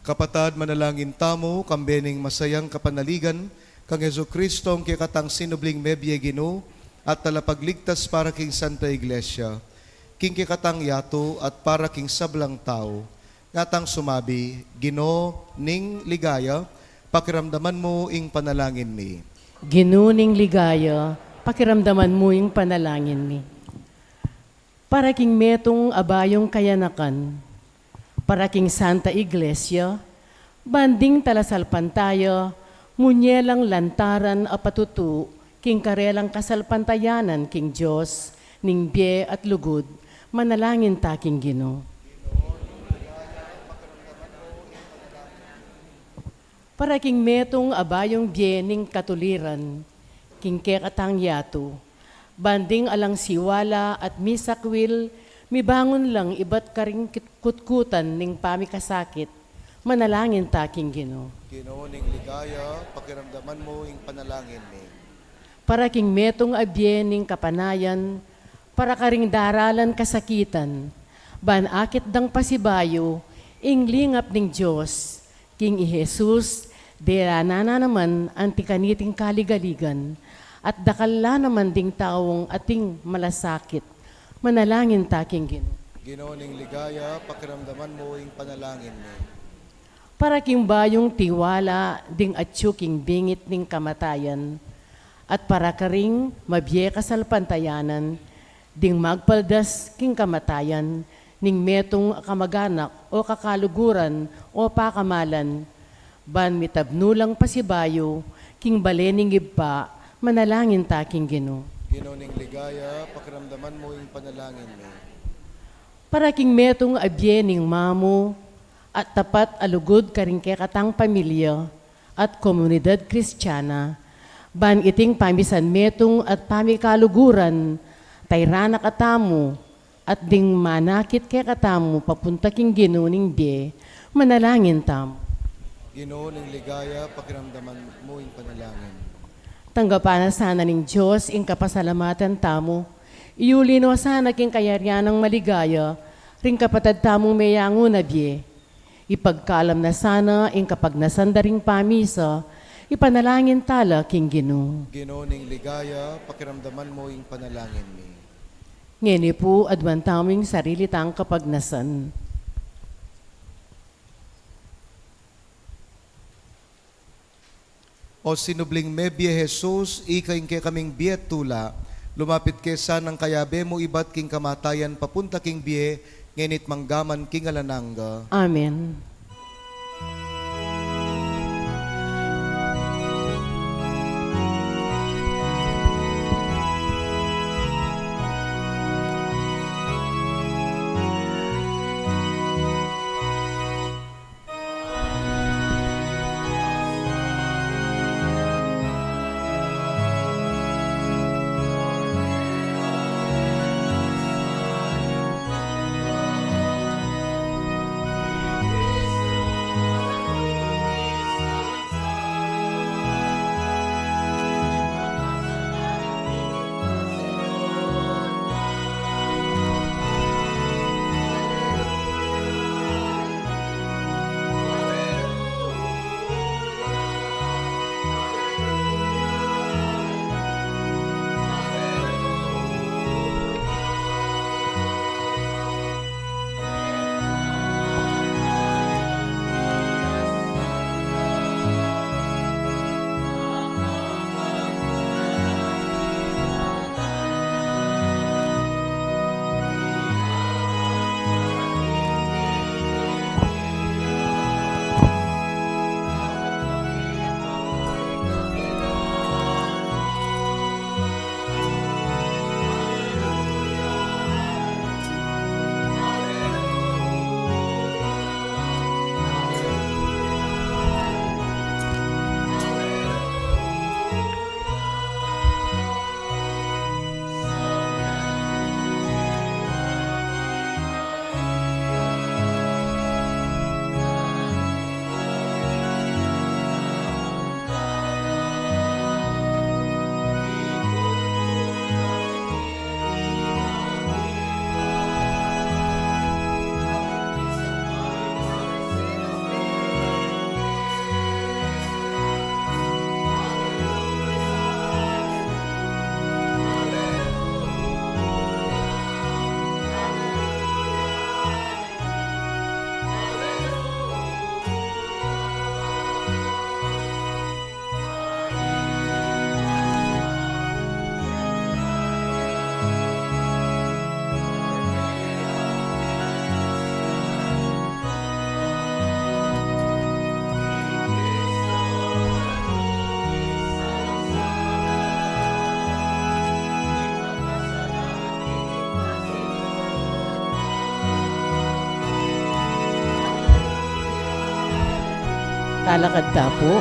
Kapatad, manalangin tamo, kambening masayang kapanaligan, kang Yesu Kristo, ang kikatang sinubling mebye Ginoo, at talapagligtas para king Santa Iglesia, king kikatang yato at para king sablang tao, ngatang sumabi, Ginoo ning ligaya, pakiramdaman mo ing panalangin ni. Ginuning ligaya, pakiramdaman mo yung panalangin ni. Para king metong abayong kayanakan, para king Santa Iglesia, banding talasalpan tayo, munyelang lantaran a patutu, king karelang kasalpantayanan king Diyos, ning biye at lugod, manalangin ta king Ginoo. Para king metong abayong biye ning katuliran, king kekatang yato, banding alang siwala at misakwil, mibangon lang iba't karing kutkutan ning pamikasakit, manalangin ta king Ginoo. Ginoo ning ligaya, pakiramdaman mo ing panalangin ni. Para king metong abye ning kapanayan, para karing daralan kasakitan, ban akit dang pasibayo, ing lingap ning Diyos, king Jesus, derana naman antikaniting kaligaligan, at dakala naman ding taong ating malasakit, manalangin ta king Ginoo. Ginoo ning ligaya, pakiramdaman mo ing panalangin ni. Para king bayong tiwala ding atyo king bingit ning kamatayan, at para karing mabye kasalpantayanan, ding magpaldas king kamatayan, ning metong kamaganak o kakaluguran o pakamalan, ban mitabnulang pasibayo, king balening ibpa, manalangin ta king Ginoo. Ginoo ning ligaya, pakiramdaman mo ing panalangin ni. Para king metong abye ning mamo, at tapat alugod karing kekatang pamilya at komunidad kristyana, ban iting pamisan metong at pamikaluguran, tayranak atamo, at ding manakit kekatamo papunta king Ginoo ning biye, manalangin tam. Ginoo ning ligaya, pakiramdaman mo ing panalangin. Tanggapan sana ning Diyos ing kapasalamatan tamo, iulino sana king kayaryan ng maligaya, ring kapatad tamong mayango na biye. Ipagkalam na sana ing kapag nasandaring pamisa, ipanalangin tala king Ginoo. Ginoo ning ligaya, pakiramdaman mo ing panalangin ni. Ngeni po adwan taming sarili tang kapagnasan. O sinubling mebye Jesus, ikain ke kaming biyet tula, lumapit kesa ng kayabe mo ibat king kamatayan papunta king biye, ngenit manggaman king alananga. Amen. alakad tapo.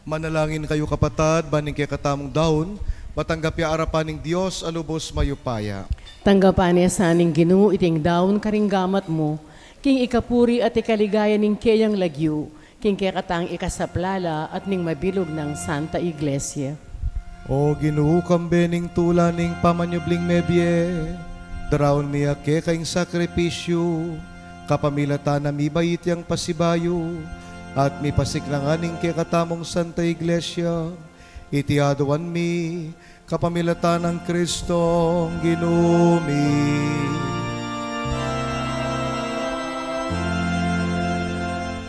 Manalangin kayo kapatad, baning kay katamong daon, matanggap ya arapan ng Diyos, alubos mayupaya. Tanggapan niya sa aning Ginoo iting daon karinggamat mo, king ikapuri at ikaligaya ning kayang lagyu, king kekatang ikasaplala at ning mabilog ng Santa Iglesia. O Ginoo kambening tula ning pamanyubling mebye, darawon miya ke kaing sakripisyo, kapamilatan na mibayit yang pasibayo, at mi pasiklanganing ke katamong Santa Iglesia, itiaduan mi kapamilatan ng Kristong Ginumi.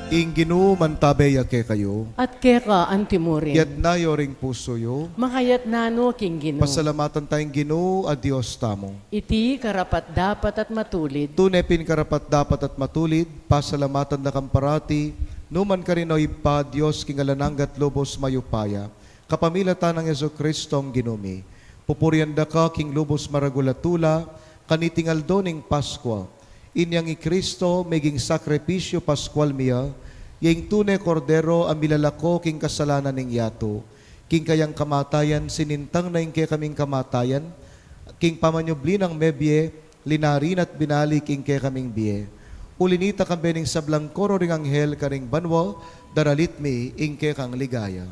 Ing Ginoo mantabeya ke kayo, At keka antimurin, yat nayo ring puso yo, makayat nano king Ginoo. pasalamatan tayong Ginoo a Dios tamo. Iti karapat dapat at matulid, Tunepin karapat dapat at matulid, pasalamatan na kamparati, numan ka rin o ipa, Diyos kingalananggat lubos mayupaya, kapamilatan ng Yeso Kristong Ginumi. Pupurian da ka king lubos maragulatula, kanitingal doning Paskwa. Inyang i Kristo, meging sakripisyo Paskwal miya, yung tunay kordero ang milalako king kasalanan ng yato, king kayang kamatayan, sinintang na king kaming kamatayan, king pamanyubli ng mebye, linarin at binali king kay kaming biye. Ulinita kang bening sablang koro ring anghel karing banwa, daralit mi ing kay kang ligaya.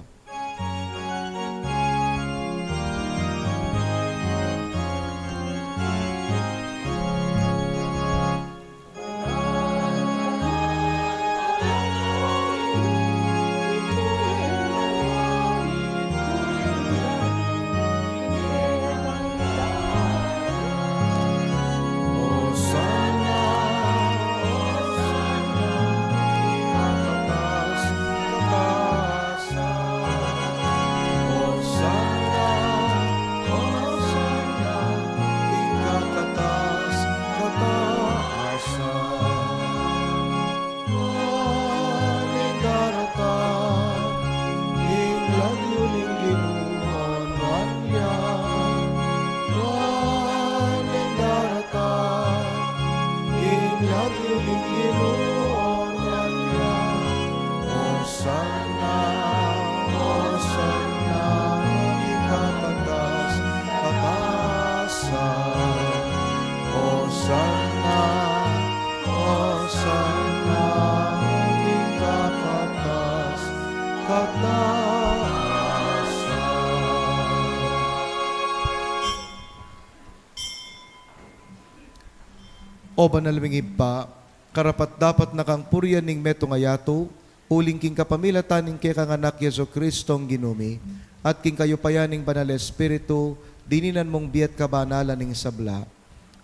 O banalwing iba, karapat dapat nakang puryan ning meto ngayato, uling king kapamilatan ning kay kanganak Yeso Kristong Ginumi, at king kayo payaning banal Espiritu, dininan mong biat kabanalan ning sabla.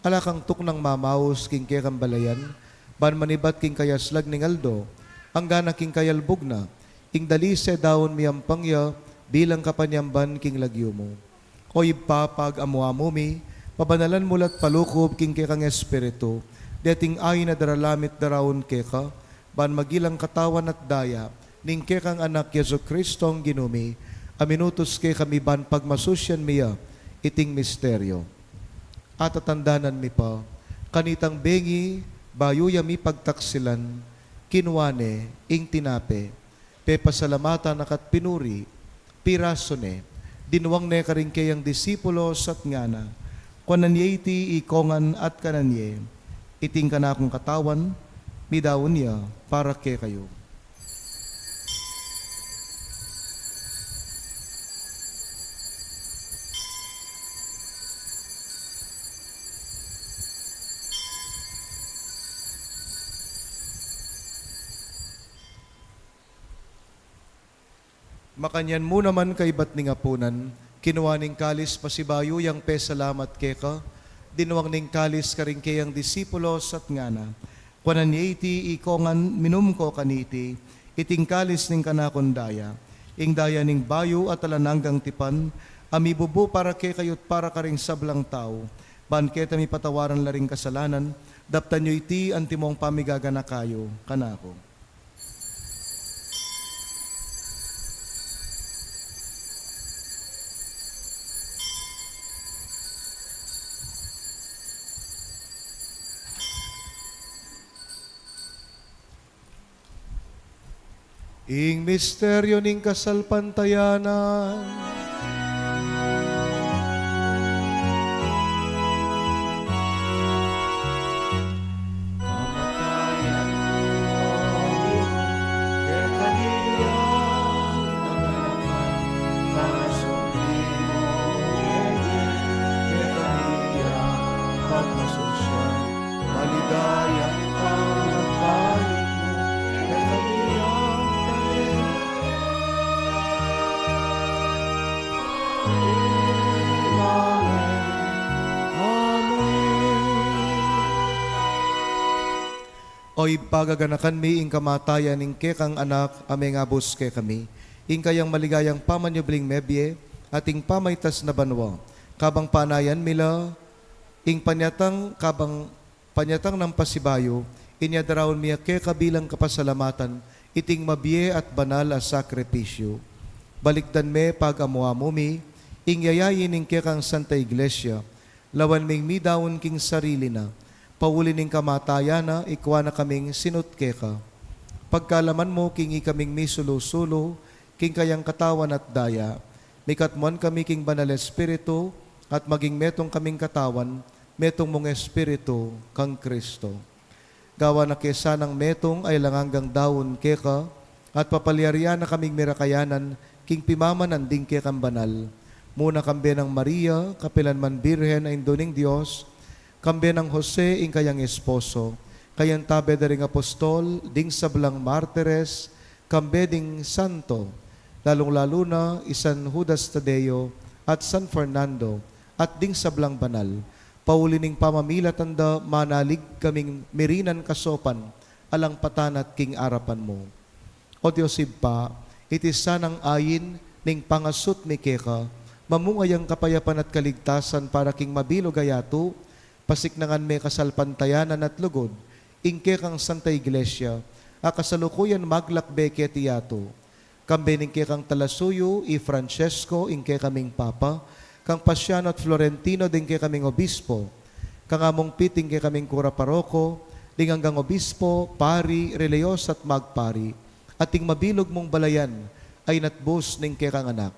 Ala kang tuknang mamaus king kay kambalayan, ban manibat king kayaslag ning aldo, ang gana king kayalbog na, ing dalise daon miyampangya, bilang kapanyamban king lagyo mo. O ipapag amuamumi, pabanalan mulat palukob king kekang Espiritu, dating ay na daralamit darawon keka, ban magilang katawan at daya, ning kekang anak Yeso Kristong Ginumi, aminutos kay kami ban pagmasusyan miya, iting misteryo. At atandanan mi pa, kanitang bengi, bayuya mi pagtaksilan, kinwane, ing tinape, pepasalamatan akat pinuri, pirasone, dinuwang ne karing kayang disipulos at ngana, kananye iti ikongan at kananye, iting kanakong katawan, midawon niya para kay kayo. Makanyan mo naman kay ba't ning apunan, kinuha ning kalis pasibayo yang salamat keka, dinuwang ning kalis karing kayang disipulos at ngana, kwanan niya iti ikongan minum ko kaniti, iting kalis ning kanakon daya, ing daya ning bayo at alananggang tipan, amibubo para kay kayot para karing sablang tao, ban keta mi patawaran laring kasalanan, daptan nyo iti antimong pamigagana kayo, kanako. Ing misteryo ning kasalpantayanan. Maligayang pagbalik mo, kay kaniyang Oy pagaganakan mi ing kamatayan ing kekang anak aming abos ke kami. Ing kayang maligayang pamanyubling mebye at ing pamaytas na banwa. Kabang panayan mila ing panyatang ng pasibayo inya darawon miya ke kabilang kapasalamatan iting mabye at banal a sakripisyo. Balikdan me pag amuamo mi ing yayayin ing kekang Santa Iglesia lawan ming midawon king sarili na. Pauli ning kamatayan na, ikwa na kaming sinutke ka. Pagkalaman mo, kingi kaming misulo-sulo, king kayang katawan at daya. Mikatmuan kami king banal espiritu, at maging metong kaming katawan, metong mong espiritu, kang Kristo. Gawa na kesa ng metong ay langanggang dawon keka, at papalyarian na kaming mirakayanan, king pimamanan ding kekang banal. Muna kambe ng Maria, kapilanman Birhen ay Indoning Diyos, kambe ng Jose ing kayang esposo, kayang tabe daring apostol, ding sablang martires, kambe ding santo, lalong-lalo na isan Judas Tadeo at San Fernando, at ding sablang banal, pauli ning pamamilatanda, manalig kaming mirinan kasopan, alang patanat king arapan mo. O Diyos Ibpa, itis sanang ayin ning pangasut mi keka, mamungayang kapayapan at kaligtasan para king mabilo gayato, pasiknangan may kasalpantayanan at lugod, ingke kang Santa Iglesia, akasalukuyan maglakbe ke tiyato. Kambe ningke kang Talasuyo, i Francesco, ingke kaming Papa, kang Pasiano at Florentino, dingke kaming Obispo, kang among piting ke kaming Kura Paroko, ding hanggang Obispo, Pari, Releyos at Magpari, at ting mabilog mong balayan, ay natbus ningke kang anak.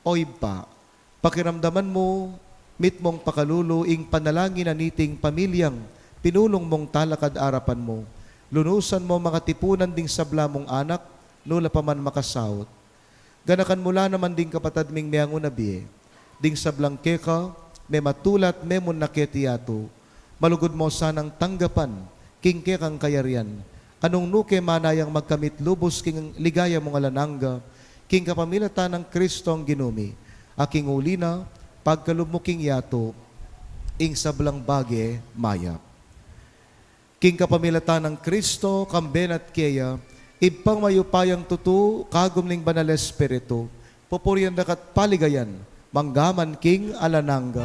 O Ibpa, pakiramdaman mo, mit mong pakalulu ing panalangin na niting pamilyang pinulong mong talakad arapan mo. Lunusan mo mga tipunan ding sabla mong anak, nula pa man makasawot. Ganakan mula naman ding kapatad ming miyang unabi, ding sablang keka, may matulat memon na ketiyato. Malugod mo sanang tanggapan, king kekang kayarian. Anong nuke manayang magkamit lubos king ligaya mong alananga, king kapamilatan ng Kristong ginumi. Aking ulina, pagkalumuking yato, ing sablang bage maya. King kapamilatan ng Kristo, kamben at keya, ibpang mayupayang tutu, kagum ning banal espiritu, pupurian dakat paligayan, manggaman king alananga.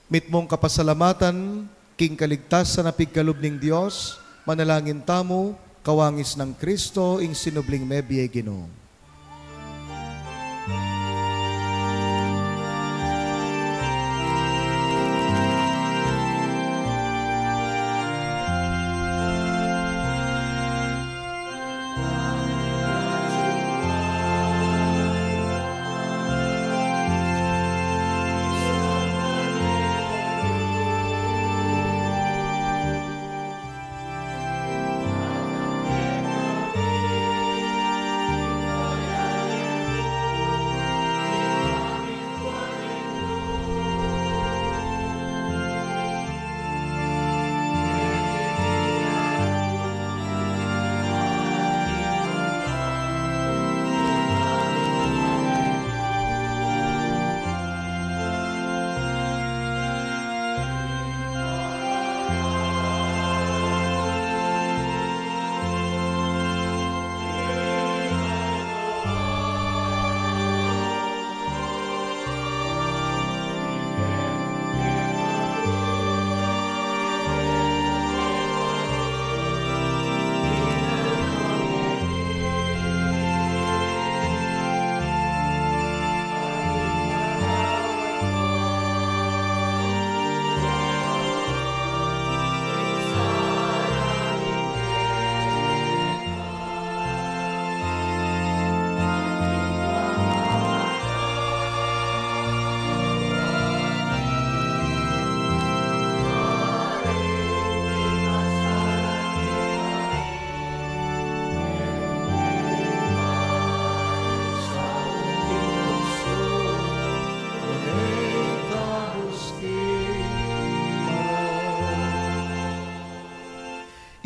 Mitmong kapasalamatan, king kaligtasan na pigkalub ning Diyos, manalangin tamo, kawangis ng Kristo, ing sinubling mebye Ginoo.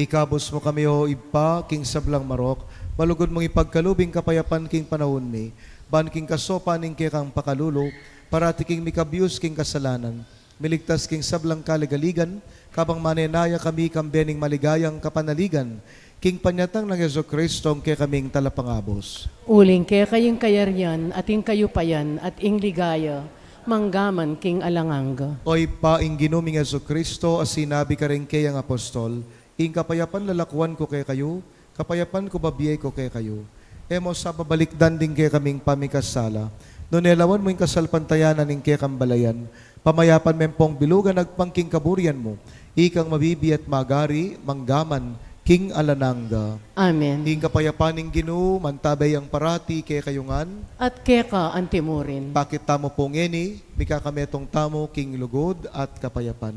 Ikabos mo kami o ipa, king sablang marok, malugod mong ipagkalubing kapayapan king panahon mi, ban king kasopa ning kang pakalulok, parati king mikabyus king kasalanan, miligtas king sablang kaligaligan, kabang manenaya kami kambening maligayang kapanaligan, king panyatang ng Yeso Kristo ang kaming talapangabos. Uling kayong kayaryan at ing kayupayan at ing ligaya, manggaman king alanganga. Oy pa ing ginuming Yeso Kristo, as sinabi ka rin kayang apostol, ing kapayapan lalakwan ko kay kayo, kapayapan ko babiyay ko kay kayo. Emo sa babalikdan din kay kaming pamikasala, nunelawan mo ing kasalpantayanan ing kay kambalayan, pamayapan mempong bilugan agpangking kaburian mo, ikang mabibi at magari, manggaman, king alananga. Amen. Ing kapayapan ing Ginoo, mantabay ang parati kay kayungan, At keka ang timurin. bakit tamo pong eni, mikakametong tamo king lugod at kapayapan.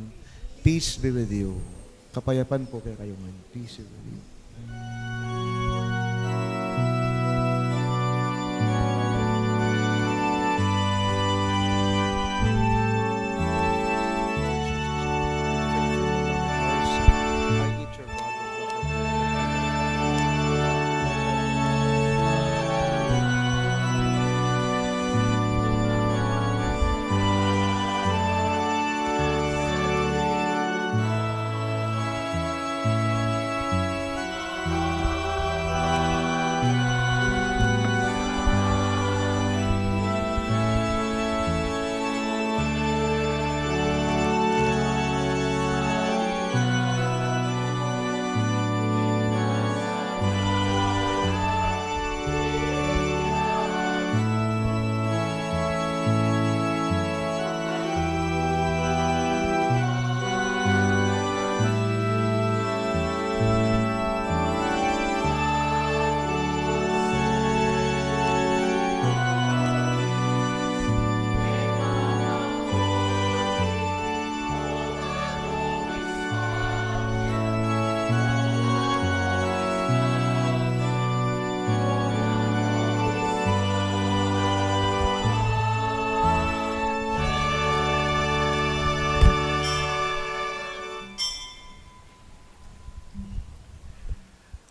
Peace be with you. Kapayapan po kay kayungan. Peace be with you.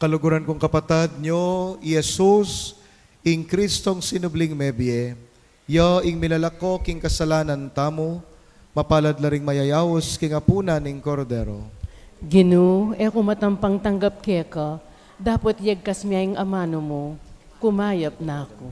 Kaluguran kong kapatad nyo, Yesus, ing Kristong sinubling mebye, ya ing milalako king kasalanan tamo, mapalad laring mayayawos king apuna ning kordero. Ginu, kumatampang tanggap keka, dapat yagkas miyang amano mo, kumayap na ako.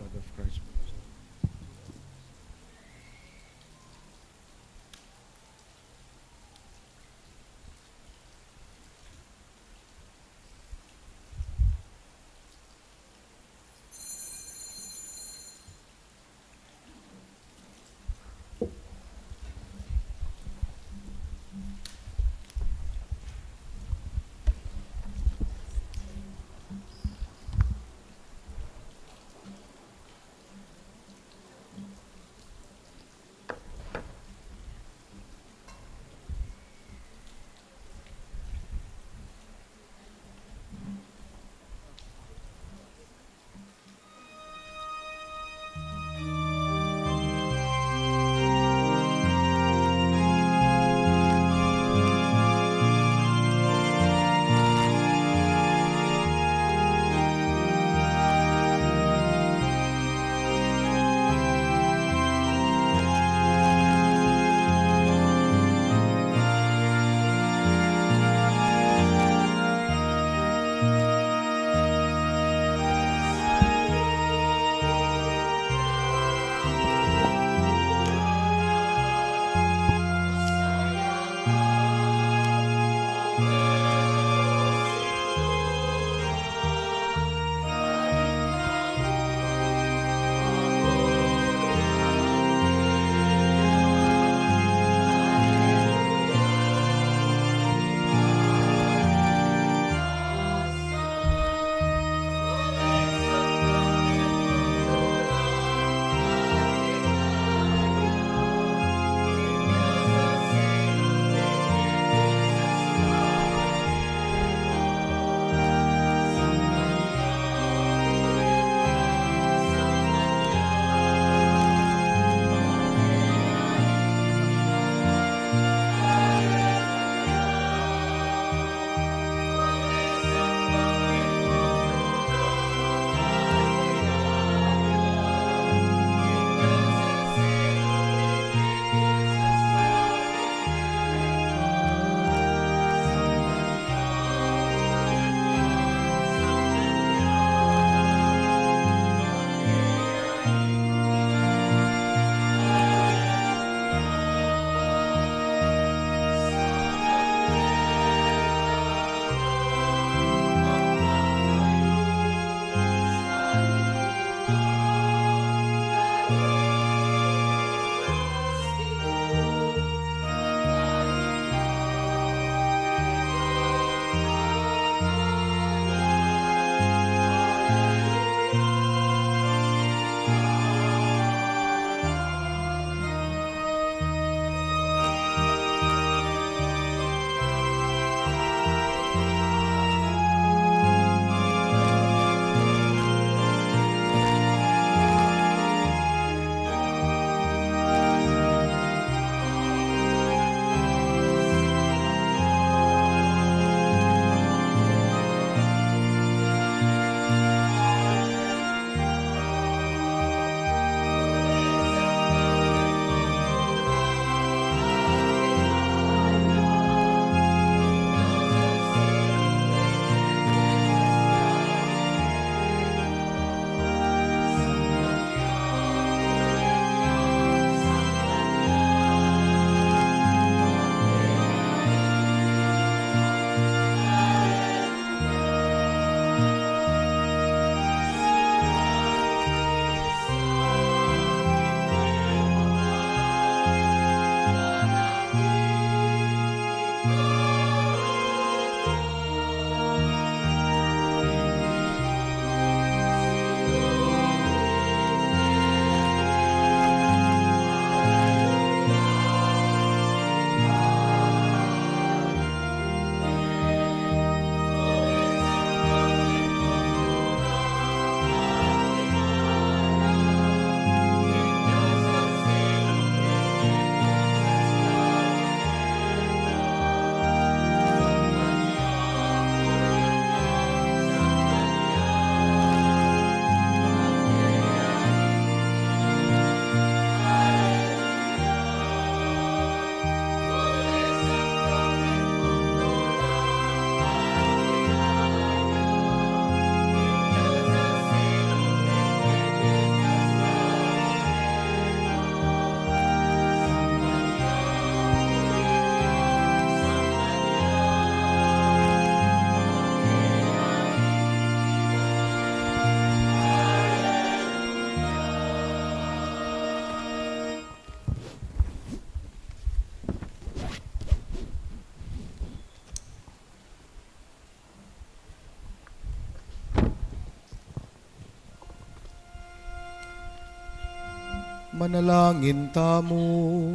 manalangin tamo.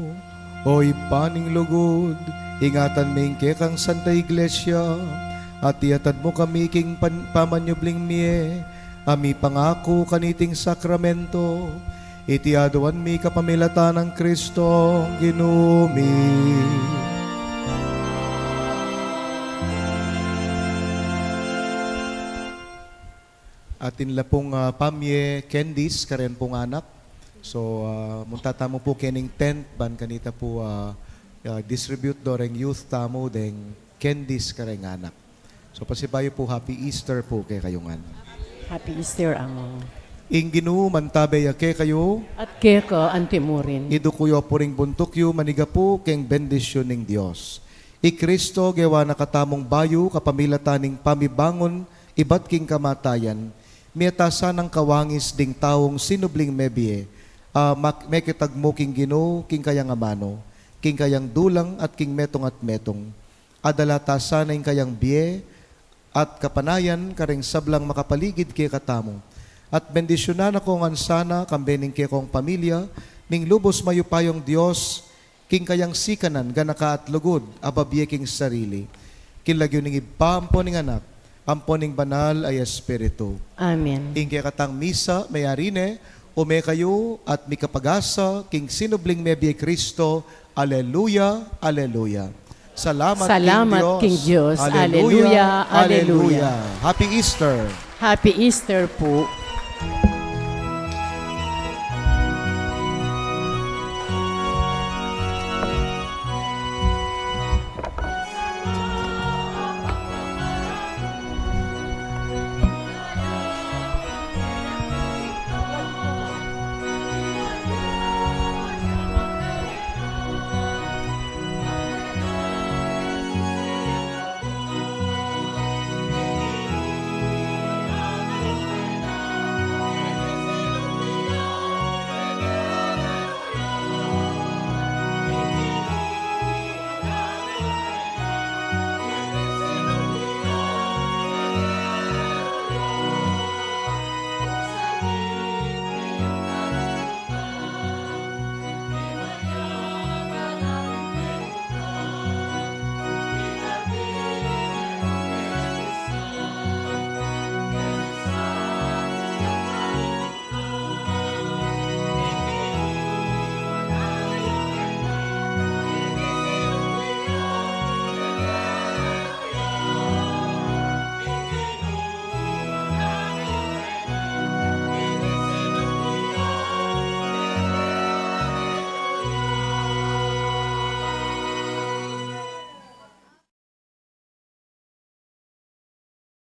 Oy paning lugod, ingatan mo kang Santa Iglesia, at iatad mo kami king pamanyubling miye, ami pangako kaniting sakramento, itiaduan mi kapamilatan ng Kristo, ginumi. Atin la pong pamye Candice, karen pong anak. So, muntata mo po kening tent, ban kanita po distribute doreng youth tamo deng Candice karen anak. So, pasibayo po, Happy Easter po kay kayungan. Happy Easter, Amo. Inginu mantabe yake kayo, At keko antimurin. idu kuyo puring buntukyo, maniga po keng bendisyon ng Diyos. I Kristo, gewa nakatamong bayo, kapamilataning pamibangon, ibat king kamatayan, miatasa ng kawangis ding taong sinubling mebie, mekitagmo king Ginoo, king kayang amano, king kayang dulang at king metong at metong, adalatasa na ing kayang biye, at kapanayan kareng sablang makapaligid kay katamo. At bendisyonan ako ngan sana kambening kay kong pamilya, ning lubos mayupayong Diyos, king kayang sikanan, ganaka at lugod, ababiye king sarili. Kilagyo ning ipampo ning anak, ampo ning banal ay espiritu. Amen. Ing katang misa, mayarine, ume kayo at mikapagasa, king sinubling mebye Kristo, Alleluia, Alleluia. Salamat King Diyos. Alleluia, Alleluia. Happy Easter. Happy Easter po.